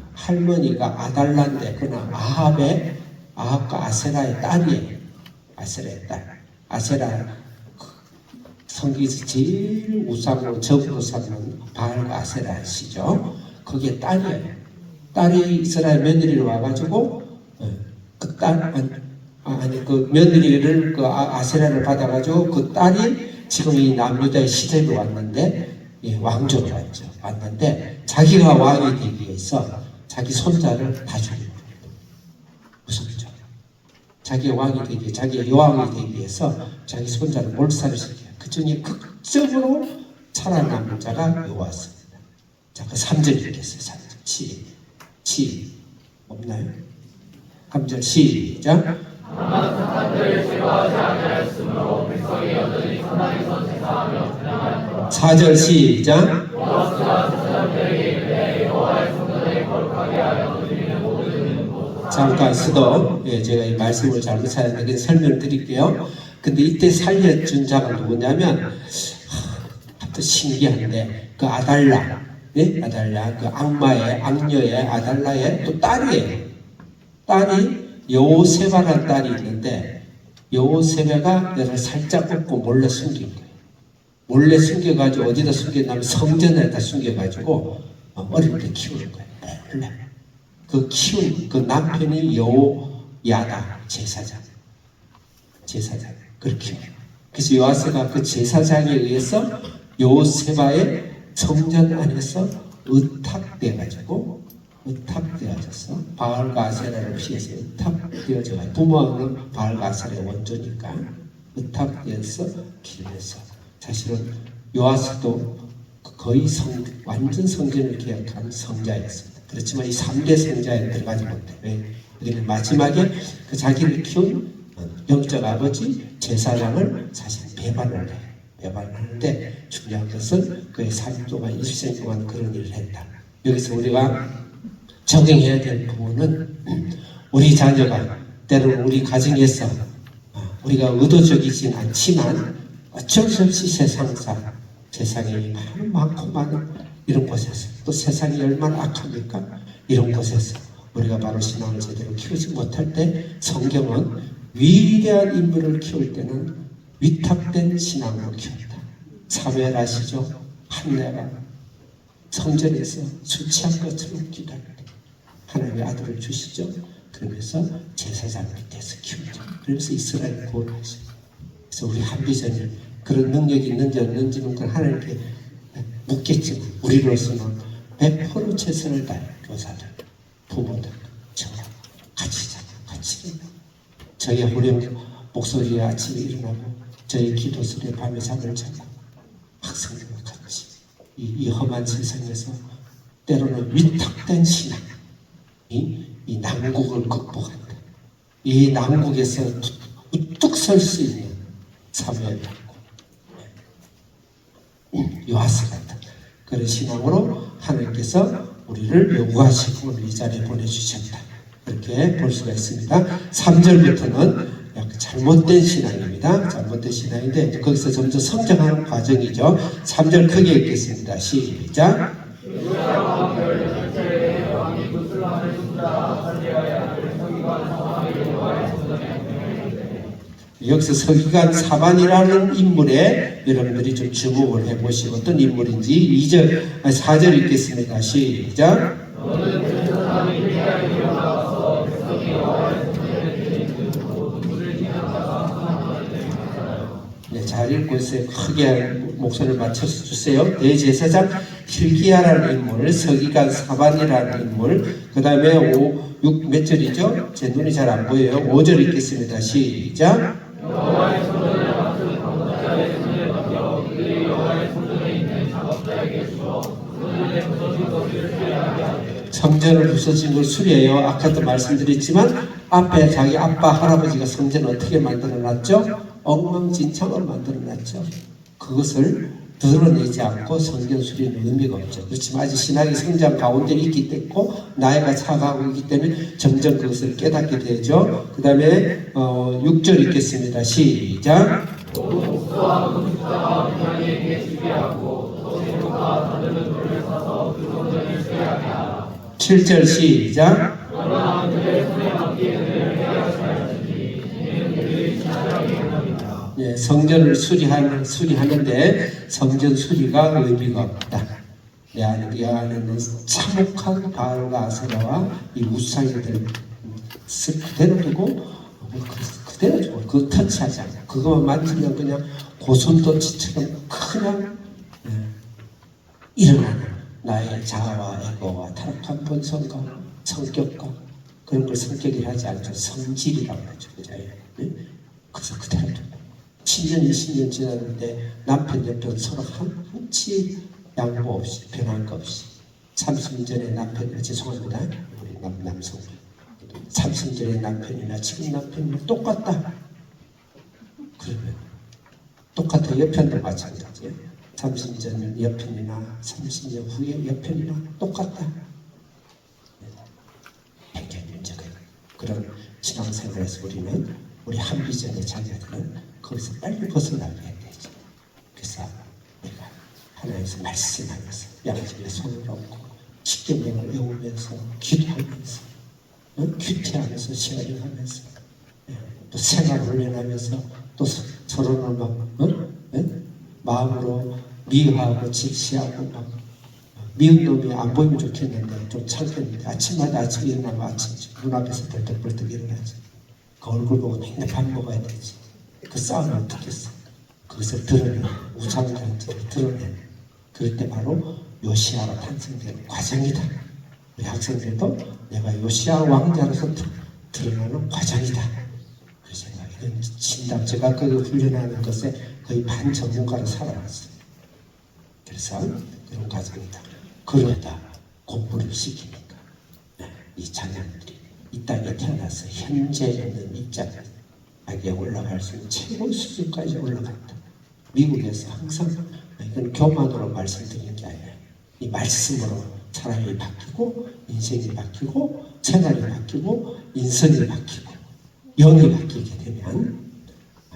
아달란데 그러나 아합과 아세라의 딸이에요. 아세라의 딸. 아세라 성기에서 제일 우상으로 적으로 삼는 바알과 아세라시죠. 그게 딸이에요. 딸이 이스라엘 며느리로 와가지고 그 며느리를 아세라를 받아가지고 그 딸이 지금 이 남유다의 시대로 왔는데 왕조로 왔는데 자기가 왕이 되기 위해서 자기 손자를 다 죽이고 무섭죠. 자기가 왕이 되기 위해 자기가 여왕이 되기 위해서 자기 손자를 몰살을 시켜요. 그 중에 극적으로 살아남은 자가 요아스입니다. 자, 그 3절 읽겠어요. 3절 없나요? 3절 시작. 4절 시작. 잠깐 스톱. 제가 이 말씀을 잘못 찾았는데 설명을 드릴게요. 근데 이때 살려준 자가 누구냐면 또 신기한데 그 아달라, 아달라 그 악녀의 아달라의 또 딸이에요. 딸이 여호세바라는 딸이 있는데 여호세바가 얘를 살짝 꺾고 몰래 숨긴 거예요. 몰래 숨겨가지고 어디다 숨겼냐면 성전에다 숨겨가지고 어릴 때 키우는 거예요. 몰래. 그 키운 그 남편이 여호야다 제사장. 그렇게 키워요. 그래서 요아스가 그 제사장에 의해서 여호세바의 성전 안에서 의탁되어져서 바알과 아세라를 피해서 의탁되어져요. 부모는 바알과 아세라의 원조니까 의탁되어서 기르면서 사실은 요아스도 거의 완전 성전을 개혁한 성자였습니다. 그렇지만 이 3대 성자에 들어가지 못해요. 왜? 여기는 마지막에 그 자기를 키운 영적 아버지 제사장을 사실 배반을 해요. 배반하는데 중요한 것은 그의 삶 동안 일생 동안 그런 일을 했다. 여기서 우리가 적용해야 될 부분은 우리 자녀가 때로는 우리 가정에서 우리가 의도적이진 않지만 어쩔 수 없이 세상에 많은 이런 곳에서 또 세상이 얼마나 악합니까? 이런 곳에서 우리가 바로 신앙을 제대로 키우지 못할 때 성경은 위대한 인물을 키울 때는 위탁된 신앙으로 키운다. 사무엘 아시죠? 한나가 성전에서 술 취한 것처럼 기도할 때 하나님의 아들을 주시죠. 그러면서 제사장 밑에서 키우죠. 그래서 이스라엘 구원하시죠. 그래서 우리 한비전이 그런 능력이 있는지 없는지는 그건 하나님께 묻겠지만 우리로서는 100% 최선을 다해 교사들, 부모들, 저와 같이 저희 후렴 목소리에 아침에 일어나고 저희 기도실에 밤에 잠을 자고 학생들과 같이 이 험한 세상에서 때로는 위탁된 신앙이 이 난국을 극복한다. 이 난국에서 우뚝 설 수 있는 사무엘 받고 요아스 같은 그런 신앙으로 하나님께서 우리를 요구하시고 오늘 이 자리에 보내주셨다. 그렇게 볼 수가 있습니다. 3절부터는 약간 잘못된 신앙입니다. 잘못된 신앙인데 거기서 점점 성장하는 과정이죠. 3절 크게 읽겠습니다. 시작. 여기서 서기관 사반이라는 인물에 여러분들이 좀 주목을 해보시고 어떤 인물인지 2절, 4절 읽겠습니다. 시작. 네, 잘 읽고 있어요. 크게 목소리를 맞춰서 주세요. 대제사장 hil기야라는 인물, 서기관 사반이라는 인물, 그 다음에 6 몇 절이죠? 제 눈이 잘 안 보여요. 5절 읽겠습니다. 시작. 성전을 부서진 걸 수리해요. 아까도 말씀드렸지만 앞에 자기 아빠 할아버지가 성전을 어떻게 만들어놨죠? 엉망진창으로 만들어놨죠. 그것을 드러내지 않고 성전 수리는 의미가 없죠. 그렇지만 아직 신학의 성장 가운데 있기 때문에 나이가 차가고 있기 때문에 점점 그것을 깨닫게 되죠. 그 다음에 6절 읽겠습니다. 시작. 7절 시작. 예, 성전을 수리하는데 성전 수리가 의미가 없다. 내 안에는 참혹한 바알과 아세라와 이 우상이들 그대로 두고 그대로 줘. 그거 터치하지 않아. 그거만 만지면 그냥 고슴도치처럼 그냥 일어나는 나의 자아와 에고와 타락한 본성과 성격과 그런 걸 성격이 하지 않죠. 성질이라고 하죠. 그죠? 그래서 그대로 두고 10년, 20년 지났는데 남편 옆에 서로 한치 양보 없이 변한 거 없이 30년 전에 남편이나 죄송합니다. 우리 남성 30년 전에 남편이나 지금 남편이나 똑같다. 그러면 똑같아. 여편도 마찬가지예요. 30년 전 여편이나 30년 후에 여편이나 똑같다. 백년적인 그런 신앙생활에서 우리는 우리 한비전의 자녀들은 거기서 빨리 벗어나게 해야 되죠. 그래서 우리가 하나님께서 말씀하면서 양심에 손을 얹고 십계명을 외우면서 기도하면서 큐티하면서 시간을 또 생활 훈련하면서 또 서로를 막 마음으로 미워하고 질시하고 막 미운 놈이 안 보이면 좋겠는데 좀 참겠는데 아침마다 아침에 일어나면 아침 눈앞에서 벌떡벌떡 일어나지. 그 얼굴 보고 맨날 밥 먹어야 되지. 그 싸움을 어떻게 했어? 그것을 드러내 우상장치를 드러내. 그럴 때 바로 요시아가 탄생되는 과정이다. 우리 학생들도 내가 요시아 왕자로서 드러나는 과정이다. 그래서 제가 이런 진담 제가 그 훈련하는 것에 거의 반 전문가로 살아왔어요. 그래서 그런 과정이다. 그러다 공부를 시키니까 이 자녀들이 이 땅에 태어나서 현재 있는 입장에 올라갈 수 있는 최고의 수준까지 올라간다. 미국에서 항상 이건 교만으로 말씀드리는 게 아니라 이 말씀으로 사람이 바뀌고 인생이 바뀌고 생활이 바뀌고 인성이 바뀌고 영이 바뀌게 되면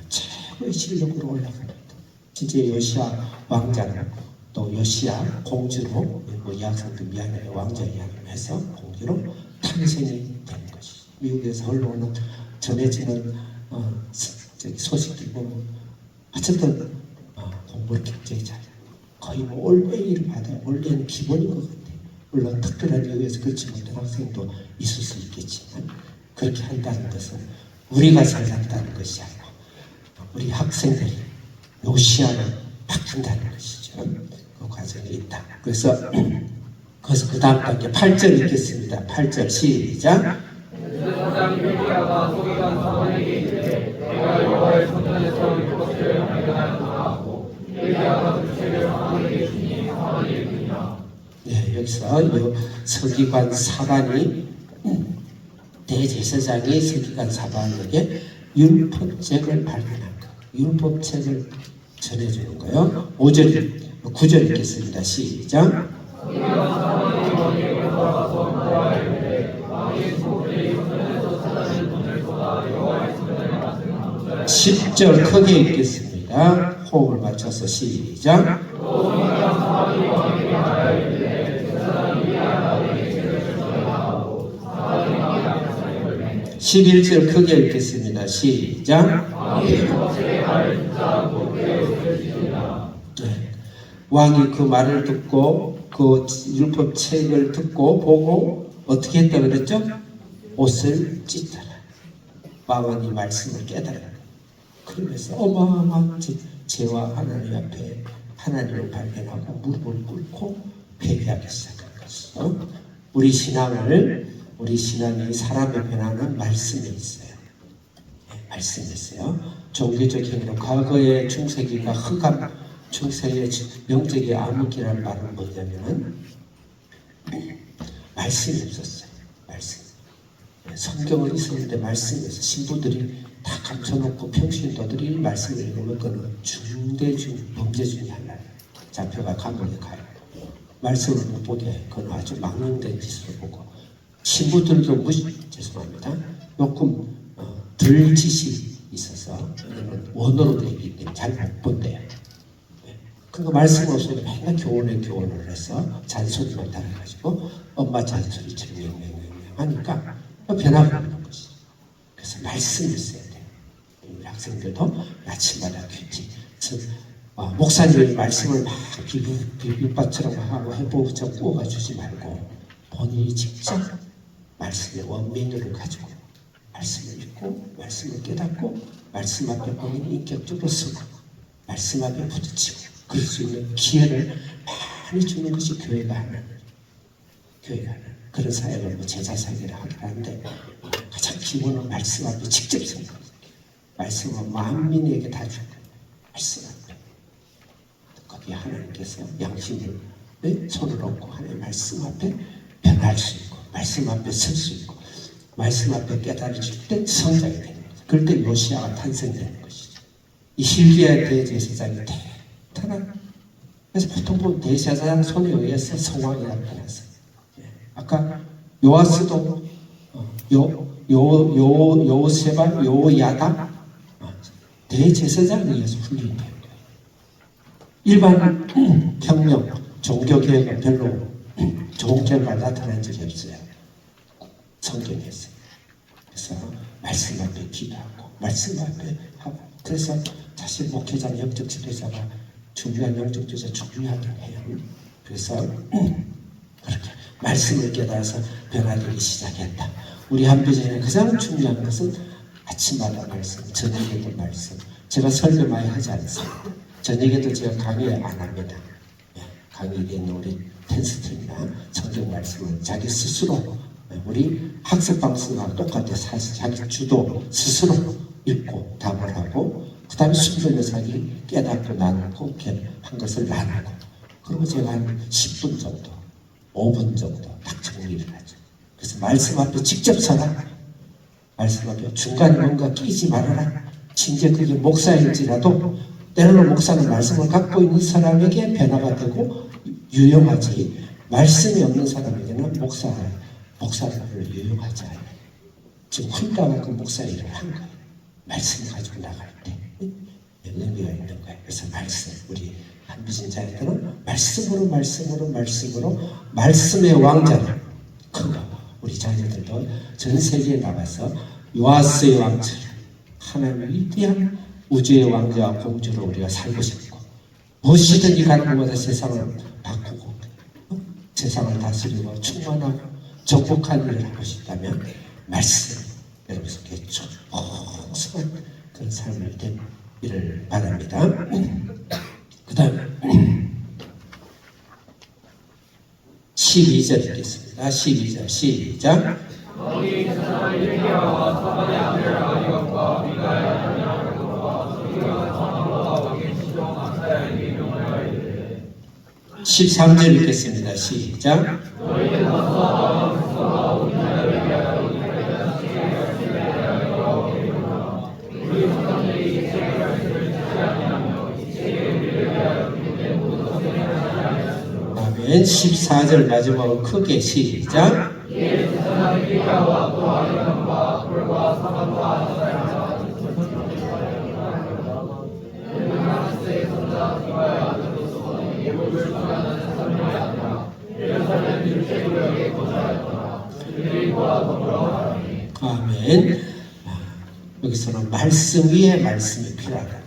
최고의 실력으로 올라갑니다. 진짜 요시아 왕자는 또 요시아 공주로 뭐 이 학생들 미안해 왕자 이야기를 해서 공주로 탄생이 되는 것이죠. 미국에서 흘러오는 전해지는 소식들 보면 어쨌든 공부를 굉장히 잘해요. 거의 뭐 올 A를 받아요. 원래는 기본인 것 같아요. 물론 특별한 이유에서 그렇지 못한 학생도 있을 수 있겠지만 그렇게 한다는 것은 우리가 잘한다는 것이 아니고 우리 학생들이 요시아로 바뀐다는 것이죠. 그 과정이 있다. 그래서 그 다음 단계 8절 읽겠습니다. 8절 시작. 네, 여기서 서기관 사반이 대제사장이 서기관 사반에게 율법책을 발견한 거, 율법책을 전해주는 거예요. 9절 읽겠습니다. 시작. 10절 크게 읽겠습니다. 호흡을 맞춰서 시작. 11절 크게 읽겠습니다. 시작. 네. 왕이 그 말을 듣고 그 율법책을 듣고 보고 어떻게 했다 그랬죠? 옷을 찢더라. 왕은 이 말씀을 깨달아. 그러면서 어마어마한 죄와 하나님 앞에 하나님을 발견하고 무릎을 꿇고 회개하기 시작한 것이죠. 우리 신앙이 사람의 변화는 말씀에 있어요. 말씀에 있어요. 종교적 행위로 과거의 중세기가 흑암, 중세의 영적의 암흑기라는 말은 뭐냐면은 말씀이 없었어요. 말씀. 성경은 있었는데 말씀에서 신부들이 다 감춰놓고 평신도들이 말씀을 읽으면 그는 중대 범죄 중에 하나예요. 잡혀가 감옥에 가요. 말씀을 못 보게 해요. 그건 아주 망령된 짓을 보고 신부들도 죄송합니다. 조금 덜 짓이 있어서 원어로 되어 있기 때문에 잘 못 본대요. 그러니까 말씀 없으면 맨날 교훈을 해서 잔소리만 따라가지고 엄마 잔소리처럼 하니까 변화가 없는 것이죠. 그래서 말씀이 있어야 돼요. 우리 학생들도 아침마다 퀴즈 목사님이 말씀을 막 비빔밥처럼 하고 해보자 구워가 주지 말고 본인이 직접 말씀의 원민을 가지고 말씀을 읽고 말씀을 깨닫고 말씀 앞에 본인이 인격적으로 서고 말씀 앞에 부딪히고 그럴 수 있는 기회를 많이 주는 것이 교회가 하는 그런 사역을 제자 사역을 하긴 하는데 가장 기본은 말씀 앞에 직접 서는 거예요. 말씀은 만민에게 다 주는 거예요. 말씀 앞에 거기에 하나님께서 양심을 손을 얹고 하나님의 말씀 앞에 변할 수 있고 말씀 앞에 설 수 있고 말씀 앞에 깨달아질 때 성장이 되는 거죠. 그럴 때 요시아가 탄생되는 것이죠. 이 hil기야의 대제사장이 대단한 그래서 보통 보면 대제사장 손에 의해서 성왕이 나타났어요. 아까 요아스도 요세발 요야다 대제사장에 의해서 훈련된 거예요. 일반 혁명 종교개혁은 별로 좋은 결과 나타난 적이 없어요. 성경에서. 그래서 말씀 앞에 기도하고 말씀 앞에 하고 그래서 사실 목회자나 영적 지도자가 중요한 영적 지도자 중요하긴 해요. 그래서 그렇게 말씀을 깨달아서 변화되기 시작했다. 우리 한비전에 가장 중요한 것은 아침마다 말씀, 저녁에도 말씀. 제가 설교 많이 하지 않습니다. 저녁에도 제가 강의 안 합니다. 강의에 있는 우리 텐스트나 성경 말씀을 자기 스스로 우리 학습 방식과 똑같아 자기 주도 스스로 읽고 답을 하고 그 다음에 순전히 자기 깨닫고 나누고 한 것을 나누고 그리고 제가 한 10분 정도 5분 정도 딱 정리를 하죠. 그래서 말씀 앞에 직접 서라. 말씀 앞에 중간에 뭔가 끼지 말아라. 진짜 그게 목사일지라도 때로는 목사는 말씀을 갖고 있는 사람에게 변화가 되고 유용하지 말씀이 없는 사람에게는 목사를 유용하지 않아요. 지금 훌륭한 그 목사 일을 한 거예요. 말씀을 가지고 나갈 때 의미가 있는 거예요. 그래서 말씀 우리 한비전 자녀들은 말씀으로 말씀의 왕자를 그거 우리 자녀들도 전 세계에 나가서 요아스의 왕처럼 하나님의 위대한 우주의 왕자와 공주로 우리가 살고 싶고 무엇이든지 가는 곳마다 세상을 바꾸고 세상을 다스리고 충만하고 정복한 일을 하고 싶다면 말씀 여러분 속에 풍성한 그런 삶을 되기를 바랍니다. 그 다음 12절 읽겠습니다. 12절 시작. 너희 세상을 일기와 사반의 아들과 이것과 미가의 아들과 우리가 전하고 왕의 시종 아사야의 이름을 알리되 13절 읽겠습니다. 시작. 너희는 가서 스스로가 우리나라를 위하여 우리나라를 지키려 우리 조상들이 이스라엘 말씀을 듣지 아니하며 이책에 우리를 위하여 그들의 모든 것을 행하지 아니하였으므로 아멘. 14절 마지막으로 크게 시작. 이에 세상의 비가와 또 아리랑과 꿀과 사과와 아사야와 하나스의 손자 비가의 아들로서 예복을 전하는 사람이 아니라 예루살렘 율제구역에 거주하였더라. 그들이 보아 더불어 하니 아멘. 여기서는 말씀 위에 말씀이 필요하다.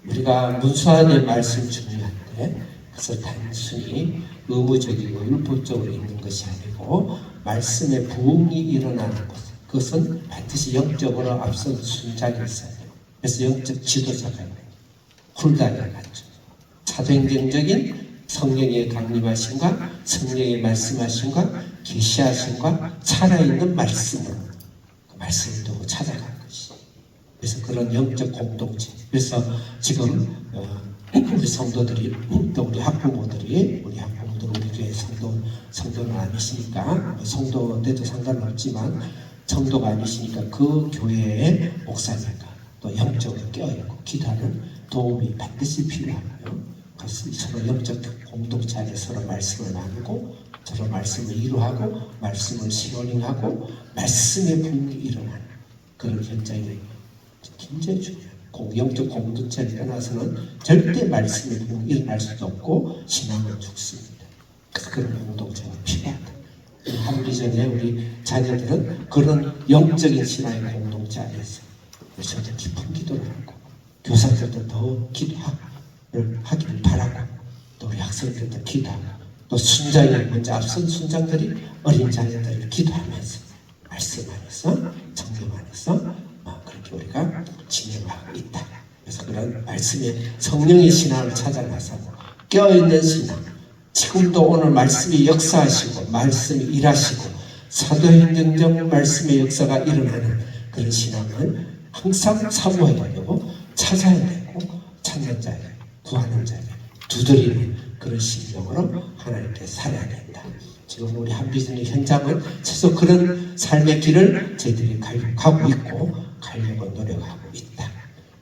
우리가 문수안의 말씀 중요한데 그래서 단순히 의무적이고 율법적으로 있는 것이 아니고 말씀의 부흥이 일어나는 것, 그것은 반드시 영적으로 앞선 순장이 있어야 돼요. 그래서 영적 지도자가 있는 훌다가 같죠. 사도행전적인 성령의 강림하심과 성령의 말씀하심과 계시하심과 살아있는 말씀으로 그 말씀을 두고 찾아간 것이. 그래서 그런 영적 공동체. 그래서 지금 우리 성도들이 또 우리 학부모들 우리 교회 성도는 아니시니까 성도 돼도 상관없지만 성도가 아니시니까 그 교회의 목사님과 또 영적으로 깨어있고 기도하는 도움이 반드시 필요하고요. 그래서 서로 영적 공동체 안에 서로 말씀을 나누고 서로 말씀을 이루하고 말씀을 시너링하고 말씀의 부흥이 일어나는 그런 현장이 굉장히 중요해요. 영적 공동체를 떠나서는 절대 말씀의 부흥이 일어날 수도 없고 신앙은 죽습니다. 그래서 그런 공동체가 필요하다. 하루기 전에 우리 자녀들은 그런 영적인 신앙의 공동체 안에서 저도 깊은 기도를 하고 교사들도 더 기도하기를 바라고 또 우리 학생들도 기도하고 또 순장이 먼저 앞선 순장들이 어린 자녀들을 기도하면서 말씀 안에서 정념 안에서 그렇게 우리가 진행하고 있다. 그래서 그런 말씀의 성령의 신앙을 찾아 나서고 깨어있는 신앙, 지금도 오늘 말씀이 역사하시고 말씀이 일하시고 사도행전적 말씀의 역사가 일어나는 그런 신앙을 항상 사모해야 되고 찾아야 되고 찾는 자에 구하는 자에 두드리는 그런 심령으로 하나님께 살아야 된다. 지금 우리 한비전의 현장은 최소 그런 삶의 길을 저희들이 가고 있고 가려고 노력하고 있다.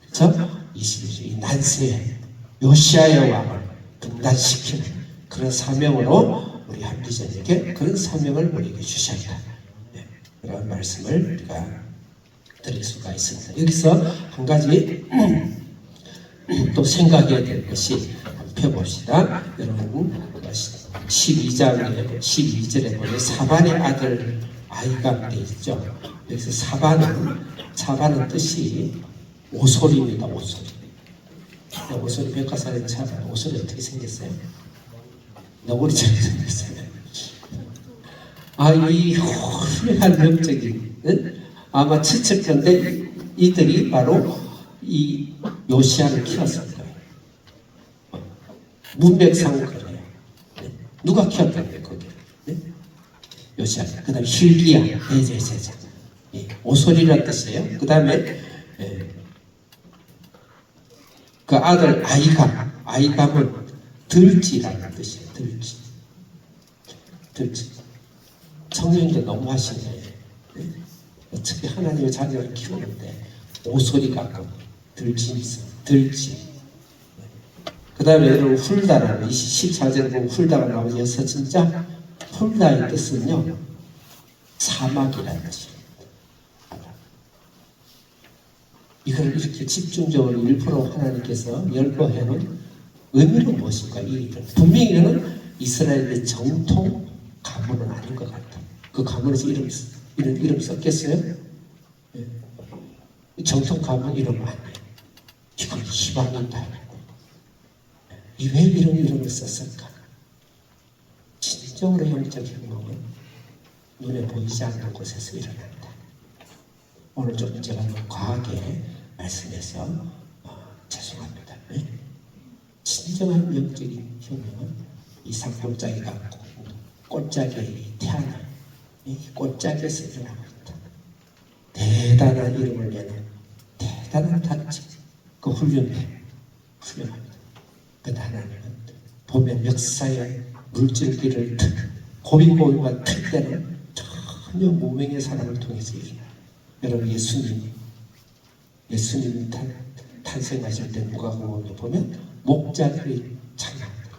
그래서 21세기 난세에 요시아의 왕을 등단시키는 그런 사명으로 우리 한비전에게 그런 사명을 우리에게 주셨다. 네, 그런 말씀을 우리가 드릴 수가 있습니다. 여기서 한 가지 또 생각해야 될 것이 펴봅시다. 여러분 12장에 12절에 보면 사반의 아들 아이감 되어 있죠. 여기서 사반은 뜻이 오솔입니다. 오솔이 백화사를 찾아봐요. 오솔이 어떻게 생겼어요? 너구리처럼 생겼어요. 이 훌륭한 영적인 아마 지척견데 이들이 바로 이 요시아를 키웠을 거예요. 문백상 그래요. 누가 키웠다고요? 거기 요시아. 그 다음에 hil기야 대제사장. 오솔이라는 뜻이에요. 그 다음에 그 아들 아이감은 들지라는 뜻이에요. 들지. 성령님도 너무 하시네. 어떻게 하나님의 자녀를 키우는데 오솔이 같고 들지. 그 다음에 여러분 훌다라는 14절에 보면 훌다가 나오죠. 여기서 진짜 훌다의 뜻은요 사막이라는 뜻입니다. 이걸 이렇게 집중적으로 일부러 하나님께서 열거해놓은 의미는 무엇일까? 분명히 이거는 이스라엘의 정통 가문은 아닌 것 같아. 그 가문에서 이름 썼겠어요? 정통 가문 이름 아니에요. 이건 희망이다. 왜 이런 이름을 썼을까? 진정으로 영적 혁명은 눈에 보이지 않는 곳에서 일어난다. 오늘 좀 제가 과하게 말씀해서 죄송합니다. 진정한 영적인 혁명은 이 상품짝이 같고 꽃짝이 태어나 이 꽃짝에서 일어나고 있다. 대단한 이름을 내는 대단한 단체 그 훌륭합니다. 그 하나님은 보면 역사의 물질기를 고비고비만 틀 때는 전혀 무명의 사람을 통해서 일어나요. 여러분 예수님이 탄생하실 때 누가복음에 보면 목자들이 찬양합니다.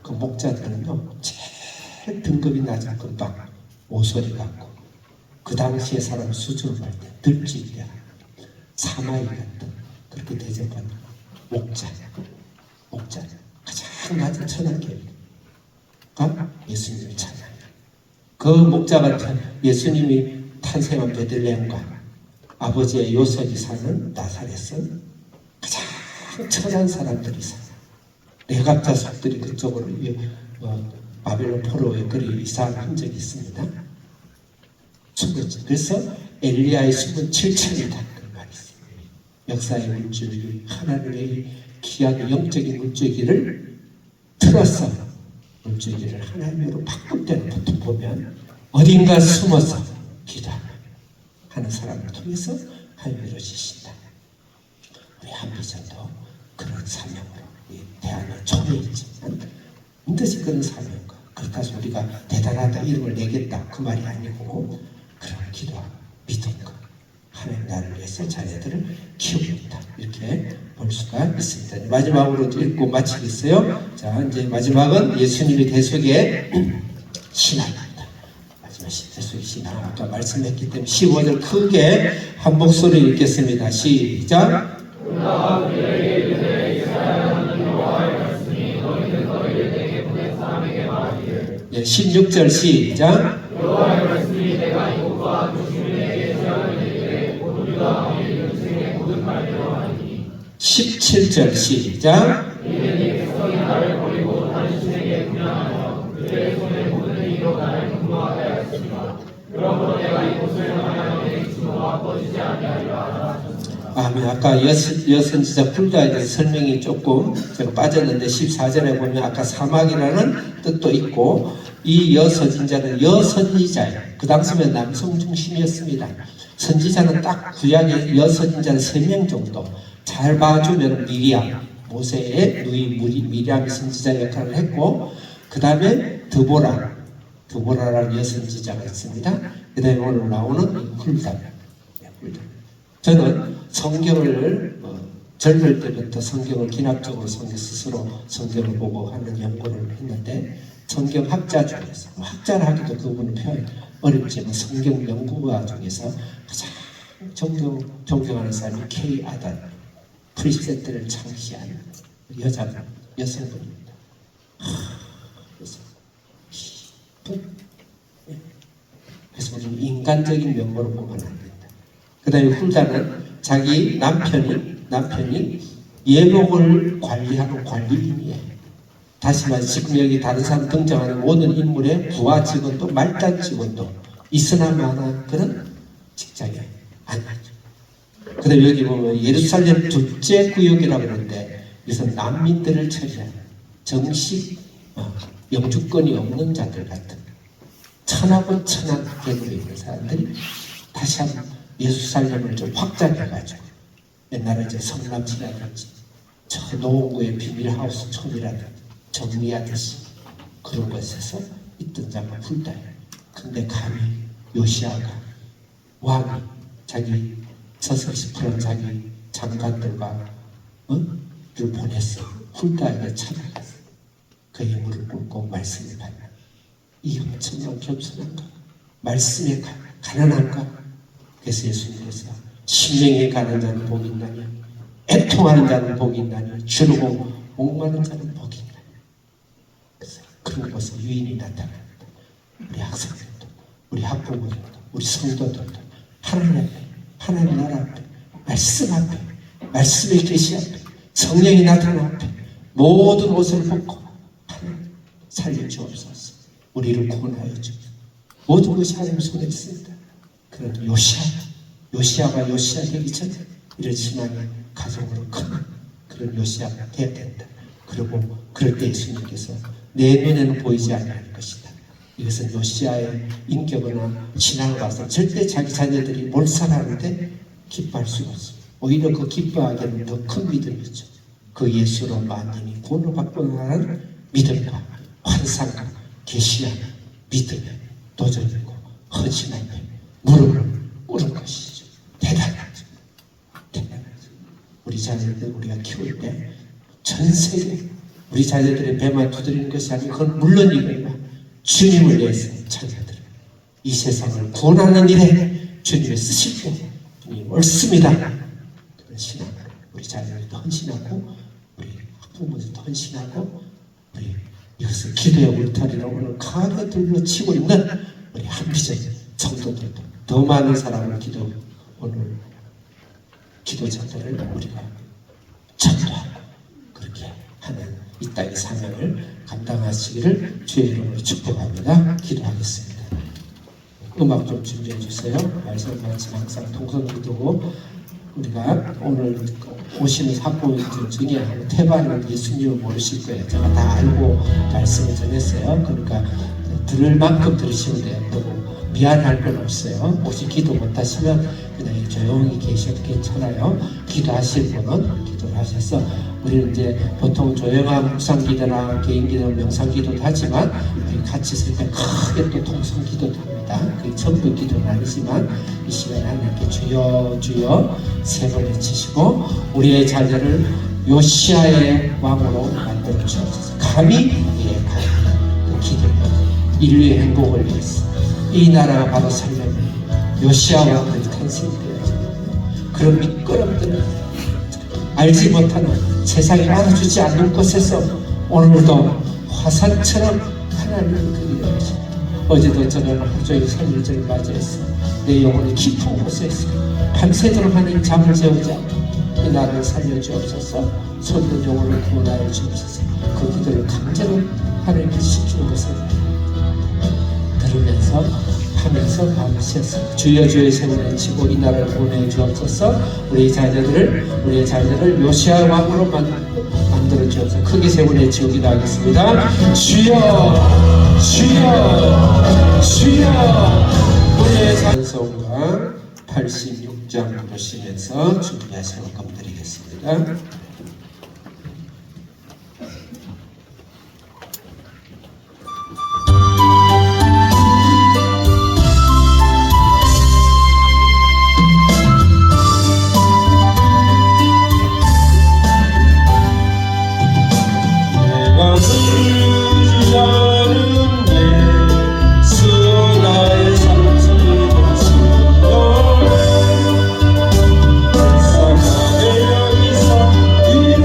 그 목자들은요 제일 등급이 낮은 금방 오소리 같고 그 당시에 사람 수준을 볼 때 들쥐야 사마이 같은 그렇게 대접받는 목자 가장 낮은 천한계가 예수님을 찬양해요. 그 목자가 예수님이 탄생한 베들레헴과 아버지의 요셉이 사는 나사렛은 가장 천한 사람들이 살아요. 레갑 자손들이 그쪽으로 바벨론 포로의 거리 이사한 흔적이 있습니다. 그래서 엘리야의 숨은 7천이다 그 말이 있습니다. 역사의 물줄기, 하나님의 귀한 영적인 물줄기를 틀어서 물줄기를 하나님으로 바꿀 때는 보통 보면 어딘가 숨어서 기도하는 사람을 통해서 하나님이 이루어지신다. 우리 한비전도 그런 사명으로 대안에 처해 있지만 반드시 그런 사명과 그렇다고 해서 우리가 대단하다 이름을 내겠다 그 말이 아니고 그런 기도와 믿음과 하나님 나를 위해서 자녀들을 키우고 있다 이렇게 볼 수가 있습니다. 마지막으로 읽고 마치겠어요. 자, 이제 마지막은 예수님의 대속의 신앙입니다. 마지막 대속의 신앙 아까 말씀했기 때문에 15절 크게 한 목소리 읽겠습니다. 시작. 예, 16절 시작. 17절 시작. '아멘. 아까 여선지자 불가에 대해서 설명이 조금 제가 빠졌는데 14절에 보면 아까 사막이라는 뜻도 있고 이 여선지자는 여선지자예요. 그 당시면 남성 중심이었습니다. 선지자는 딱 구약의 여선지자는 3명 정도 잘 봐주면 미리암, 모세의 누이 미리암이 선지자 역할을 했고 그 다음에 드보라라는 여선지자가 있습니다. 그 다음에 오늘 나오는 훌다. 저는 성경을 젊을 때부터 성경을 기납적으로 스스로 성경을 보고 하는 연구를 했는데 성경학자 중에서 학자를 하기도 그분을 표현 어렵지만 성경 연구가 중에서 가장 존경하는 사람이 K. 아단 프리셋트를 창시한 여성분입니다. 그래서 우리는 인간적인 면모로 보면 안 된다. 그 다음에 훌다는 자기 남편이 예복을 관리하는 관리인이에요. 다시 말해 지금 여기 다른 사람 등장하는 모든 인물의 부하 직원도 말단 직원도 있으나마나 그런 직장이 아니죠. 그 다음에 여기 보면 예루살렘 둘째 구역이라고 그러는데 여기서 난민들을 처리하는 정식 영주권이 없는 자들 같은 천하고 천한 계급에 있는 사람들이 다시 한번 예루살렘을 좀 확장해가지고 옛날에 이제 성남시라든지 저 노원구의 비밀하우스 촌이라든지 정리하듯이 그런 곳에서 있던 자가 훌다예요. 근데 감히 요시아가 왕이 자기 서서히 풀은 자기 장관들과 를 보냈어. 훌다에게 찾아갔어. 그의 무릎 꿇고 말씀을 받는 이 엄청난 겸손한가? 말씀에 가난한가? 그래서 예수님께서 심령에 가는 자는 복이 있나니 애통하는 자는 복이 있나니 주르고 목마른 자는 복이 있나니. 그래서 그런 곳에 유인이 나타납니다. 우리 학생들도 우리 학부모들도 우리 성도들도 하나님 나라 앞에 말씀 앞에 말씀의 계시 앞에 성령이 나타나 앞에 모든 옷을 벗고 하나님 살려주옵소서. 우리를 구원하여 주옵소서. 모든 것이 하나님 손에 있습니다. 그런 요시아가 요시아 되기 전에 이런 신앙이 가정으로 큰 그런 요시아가 되어야 된다. 그리고 그럴 때 예수님께서 내 눈에는 보이지 않을 것이다. 이것은 요시아의 인격이나 신앙을 봐서 절대 자기 자녀들이 몰살하는데 기뻐할 수가 없습니다. 오히려 그 기뻐하기에는 더 큰 믿음이죠. 그 예수로 만인이 구원을 받고 나가는 믿음과 환상과 계시와 믿음의 도전이고 헌신하며 무릎을 꿇은 것이죠. 대단하죠. 우리 자녀들 우리가 키울 때 전 세계 우리 자녀들의 배만 두드리는 것이 아니고 그건 물론이거니와 주님을 위해서 자녀들을 이 세상을 구원하는 일에 주님을 쓰실 때 주님 옳습니다. 그런 신앙을 우리 자녀들도 헌신하고 우리 학부모들도 헌신하고 우리 이것을 기도의 울타리로 오늘 강하게 둘러치고 있는 우리 한비전 성도들도 더 많은 사람을 오늘 기도자들을 우리가 전도하고 그렇게 하는 이 땅의 사명을 감당하시기를 주의 이름으로 축복합니다. 기도하겠습니다. 음악 좀 준비해 주세요. 말씀 말씀 항상 통성기도고 우리가 오늘 오시는 사고 중에 태반은 예수님을 모르실 거예요. 제가 다 알고 말씀을 전했어요. 그러니까 들을 만큼 들으시면 돼요. 너무 미안할 건 없어요. 혹시 기도 못하시면 그냥 조용히 계셔도 괜찮아요. 기도하실 분은 기도를 하셔서 우리는 이제 보통 조용한 묵상기도나 개인기도, 명상기도도 하지만 우리 같이 있을 때 크게 또 통성기도도 합니다. 그게 전부 기도는 아니지만 이 시간에 하나님께 주여 주여 세 번 외치시고 우리의 자녀를 요시아의 왕으로 만들어 주옵소서. 감히 그 기도를 인류의 행복을 위해서 이 나라가 바로 살려면 요시아 왕들이 탄생되어져 그런 미끄럼들을 알지 못하는 세상이 알아주지 않는 곳에서 오늘도 화산처럼 하나님을 그리려 하십니다. 어제도 저는 호주의 생일절을 맞이했어. 내 영혼이 깊은 곳에서 밤새도록 하나님 잠을 재우지 않고 이 나라를 살려주옵소서. 손든 영혼을 구원하여 주옵소서. 그 기도를 강제로 하나님께 시키는 것을 들으면서 하면서 밤새서 주여 주의 세월을 외치고 이 나라를 구원해 주옵소서. 우리의 자녀를 요시아 왕으로 만들어 주옵소서. 크게 세월을 외치고 기도하겠습니다. 주여 주여 주여. 우리의 찬송가 86장 부르시면서 준비하시는 것 드리겠습니다. 이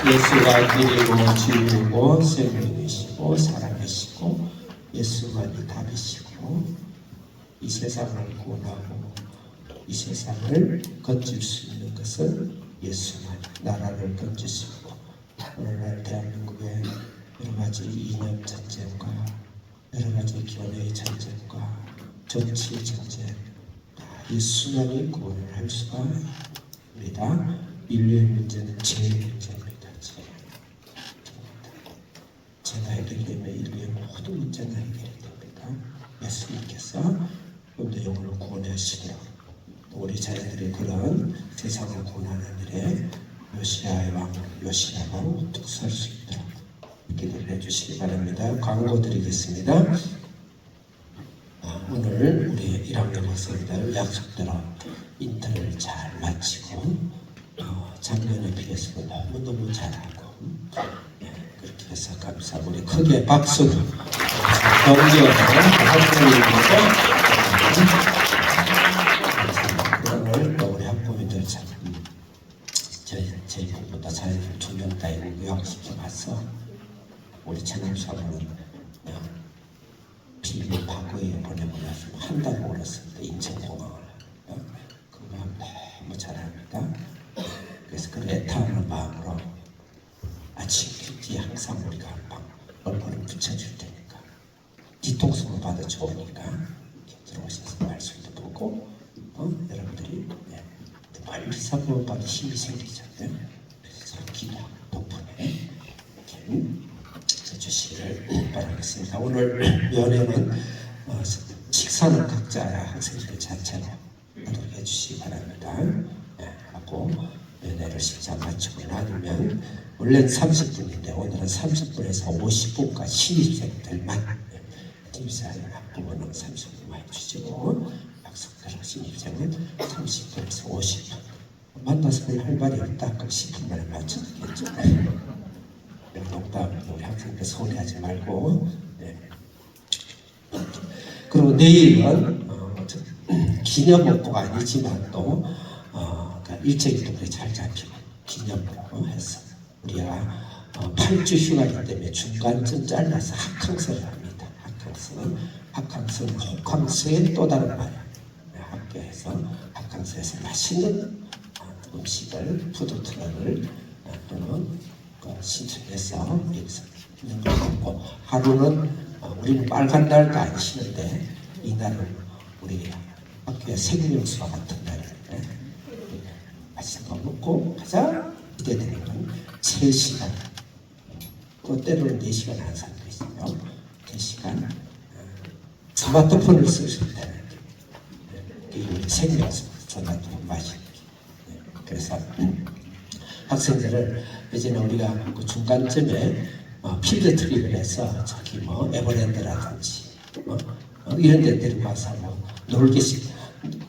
예수가 길이고 진리고 생명이시고 사랑이시고 예수만이 답이시고 이 세상을 구원하고 이 세상을 건질 수 있는 것은 예수만. 나라를 건질 수 있고 오늘날 대한민국의 여러 가지 이념 전쟁과 여러 가지 교회의 전쟁과 정치 전쟁 다 예수만이 구원을 할 수가 있습니다. 인류의 문제는 죄의 문제입니다. 죄가 해결되면 인류의 모든 문제가 해결이 됩니다. 예수님께서 오늘 영혼을 구원하시도록 우리 자녀들이 그런 세상을 구원하는 일에 요시야의 왕 요시야가 우뚝 설 수 있도록 기도를 해주시기 바랍니다. 광고 드리겠습니다. 오늘 우리 1학년 학생들 약속대로 인터를 잘 마치고 작년에 비해서 너무너무 잘하고 그렇게 해서 감사하고 우리 크게 박수로 경기하는 학생들입니다. 오늘 우리 학부모들 참 저희보다 잘 2명 따위고 교육시켜봤어. 우리 최남사부는 비밀 과거에 보내보내서 한 달 멀었을 때 인천공항을 그 마음 너무 잘합니다. 그래서 그 애타는 마음으로 아침 일찍 항상 우리가 얼굴을 붙여줄 테니까 뒤통수를 받아 좋으니까 들어오셔서 말씀도 보고 여러분들이 빨리 사고 받을 힘이 생기잖아요. 그래서 기도하고 덕분에 이렇게 해주시기를 바라겠습니다. 오늘 연회는 식사는 각자 학생들 자체로 하도록 해주시기 바랍니다. 하고 연회를 식사 마치고 나누면 원래는 30분인데 오늘은 30분에서 50분까지 신입생들만 팀사를 학부모는 30분만 해주시고 약속대로 신입생은 30분에서 50분 만나서 별 할 말이 없다. 그럼 10분 만에 맞춰주겠죠. 농담 우리 학생들 손해하지 말고. 그리고 내일은 기념목고가 아니지만 또 일정이 그래 잘 잡히고 기념으로 해서 우리가 8주 휴가이기 때문에 중간쯤 잘라서 학항서를 합니다. 학항서는 호캉스의 또 다른 말이에요. 학교에서 학항서에서 맛있는 음식을 푸드트럭을 또는 신청해서 여기서 있는 걸 먹고 하루는 우리는 빨간 날도 안 쉬는데 이날은 우리 학교의 생명수와 같은 날인데 맛있는 거 먹고 가장 기대되는 건 3시간 또 때로는 4시간 하는 사람도 있어요. 3시간 스마트폰을 쓸 수 있다는 게 우리 생명수 스마트폰 맛이 그래서 학생들을 예전에 우리가 그 중간쯤에 필드 트립을 해서 저기 뭐 에버랜드라든지 이런 데 데리고 가서 뭐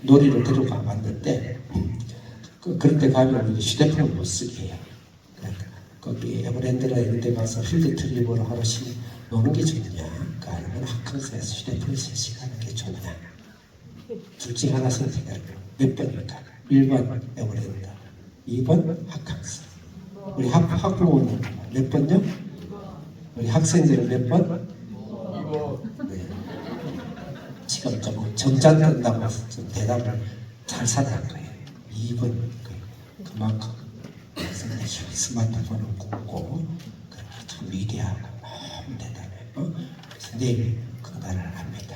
놀이를 데리고 가봤는데 그런 데 가면 우리 휴대폰을 못 쓰게 해요. 그러니까 거기 에버랜드나 이런 데 가서 필드 트립으로 하루씩 노는 게 좋냐 아니면 학교에서 휴대폰을 쓸 시간은 게 좋냐 둘 중 하나 선택하고 몇 번일까? 1번 에버랜드 2번 학학서. 우리 학부모는 몇 번요? 우리 학생들은 몇 번? 2번. 네. 지금 좀 점잖 된다고 좀 대답을 잘 사는 거예요. 2번. 그만큼 학생들이 스마트폰을 꽂고 그렇게 참 위대하고 너무 대단해요. 그래서 내일 그날을 합니다.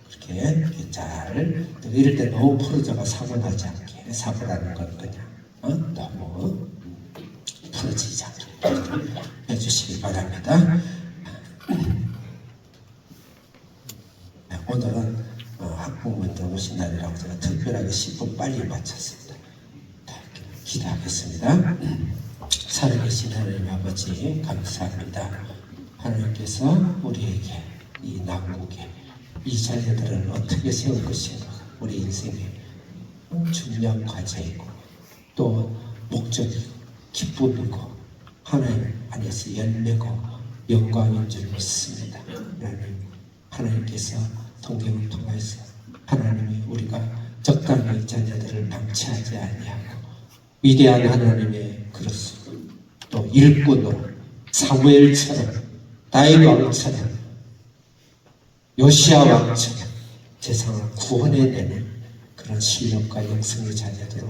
그렇게 잘 이럴 때 너무 풀어져가 사고 나지 않게 사고라는 건 그냥 너무 풀어지지 않게 해주시기 바랍니다. 오늘은 학부모님들 오신 날이라고 제가 특별하게 10분 빨리 마쳤습니다. 기도하겠습니다. 살아계신 하나님 아버지 감사합니다. 하나님께서 우리에게 이 남국에 이 자녀들을 어떻게 세울 것인가 우리 인생의 중요한 과제이고 또 목적이고 기쁨이고 하나님 안에서 열매고 영광인 줄 믿습니다. 하나님께서 성경을 통해서 하나님이 우리가 적당히 자녀들을 방치하지 아니하고 위대한 하나님의 그릇으로 일꾼으로 사무엘처럼 다윗 왕처럼 요시야 왕처럼 세상을 구원해내는 그런 실력과 영성의 자녀들로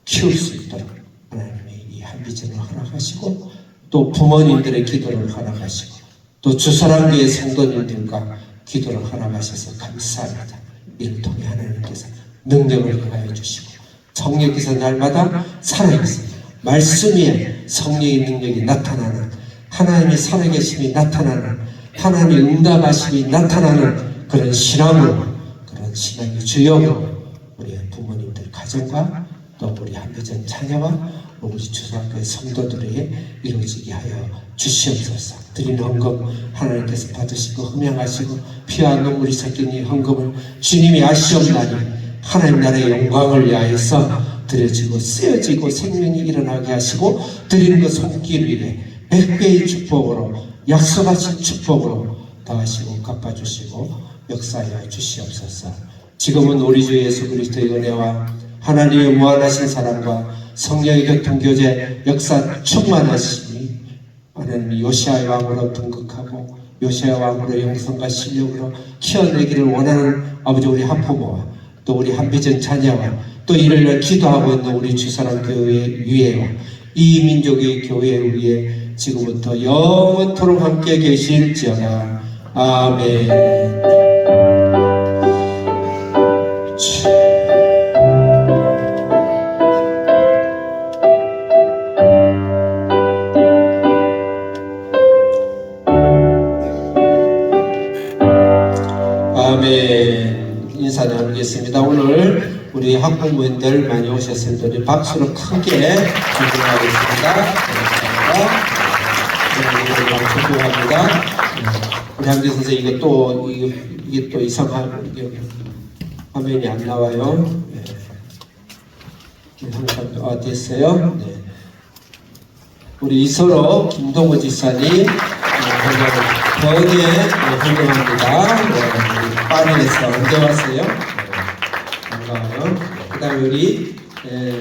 키울 수 있도록 하나님의 이 한비전을 허락하시고 또 부모님들의 기도를 허락하시고 또 주사랑교회 성도님들과 기도를 허락하셔서 감사합니다. 이를 통해 하나님께서 능력을 허가해 주시고 성령께서 날마다 살아계신 말씀 위에 성령의 능력이 나타나는 하나님의 살아계심이 나타나는 하나님의 응답하심이 나타나는 그런 신앙으로 그런 신앙의 주역으로 우리 부모님들 가정과 또 우리 한비전 자녀와 우리 주사교회 성도들에게 이루어지게 하여 주시옵소서. 드리는 헌금 하나님께서 받으시고 흠양하시고 피와 눈물이 섞인 이 헌금을 주님이 아시옵나니 하나님 나라의 영광을 위하여서 드려지고 쓰여지고 생명이 일어나게 하시고 드리는 것 손길 위에 100배의 축복으로 약속하신 축복으로 더하시고 갚아주시고 역사하여 주시옵소서. 지금은 우리 주 예수 그리스도의 은혜와 하나님의 무한하신 사랑과 성령의 교통교제 역사 충만하시니 하나님이 요시야 왕으로 등극하고 요시야 왕으로 영성과 실력으로 키워내기를 원하는 아버지 우리 한부모와 또 우리 한비전 자녀와 또 이를 위해 기도하고 있는 우리 주사랑교회 위에와 이 민족의 교회 위에 지금부터 영원토록 함께 계실지어다. 아멘. 아멘. 인사 나누겠습니다. 오늘 우리 학부모님들 많이 오셨습니다. 우리 박수로 크게 축복하겠습니다. 축복합니다. 우리 한기 선생님 이게 또 이상한 화면이 안 나와요. 항상 됐어요. 네. 우리 이서로 김동호 지사님 번에 환영합니다. 파리에서 언제 왔어요? 반가워요. 그 다음에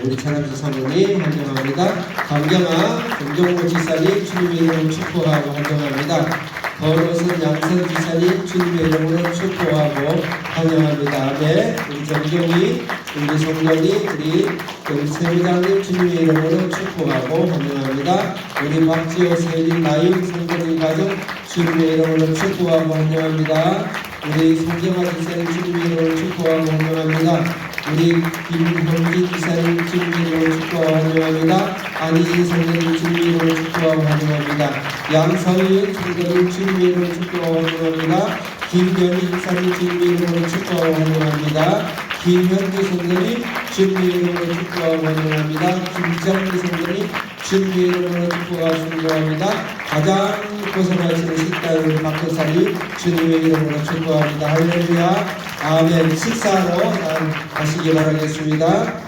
우리 차남수 사모님 환영합니다. 강경아 김동호 지사님 주님의 이름으로 축복하고 환영합니다. 거로선 양선 지사님 주님의 이름으로 축복하고 환영합니다. 네, 우리 정경이, 우리 송년이, 우리 세부장님 주님의 이름으로 축복하고 환영합니다. 우리 박지호 세림 나임 성도님 가족 주님의 이름으로 축복하고 환영합니다. 우리 송정아 지사님 주님의 이름으로 축복하고 환영합니다. 우리 김형지 지사님 주님의 이름으로 축복하고 환영합니다. 안희진 성도님 주님의 이름으로 축복하고 환영합니다. 양성윤 성도님 주님의 이름으로 축복하고 환영합니다. 김경희 지사님 주님의 이름으로 축복하고 환영합니다. 김현주 성도님 주님의 이름으로 축복하고 환영합니다. 김정희 성도님 주님의 이름으로 축복하고 환영합니다. 가장 고생하시는 식당을 박근사님 주님의 이름으로 축복합니다. 할렐루야. 아멘. 식사로 가시기 바라겠습니다.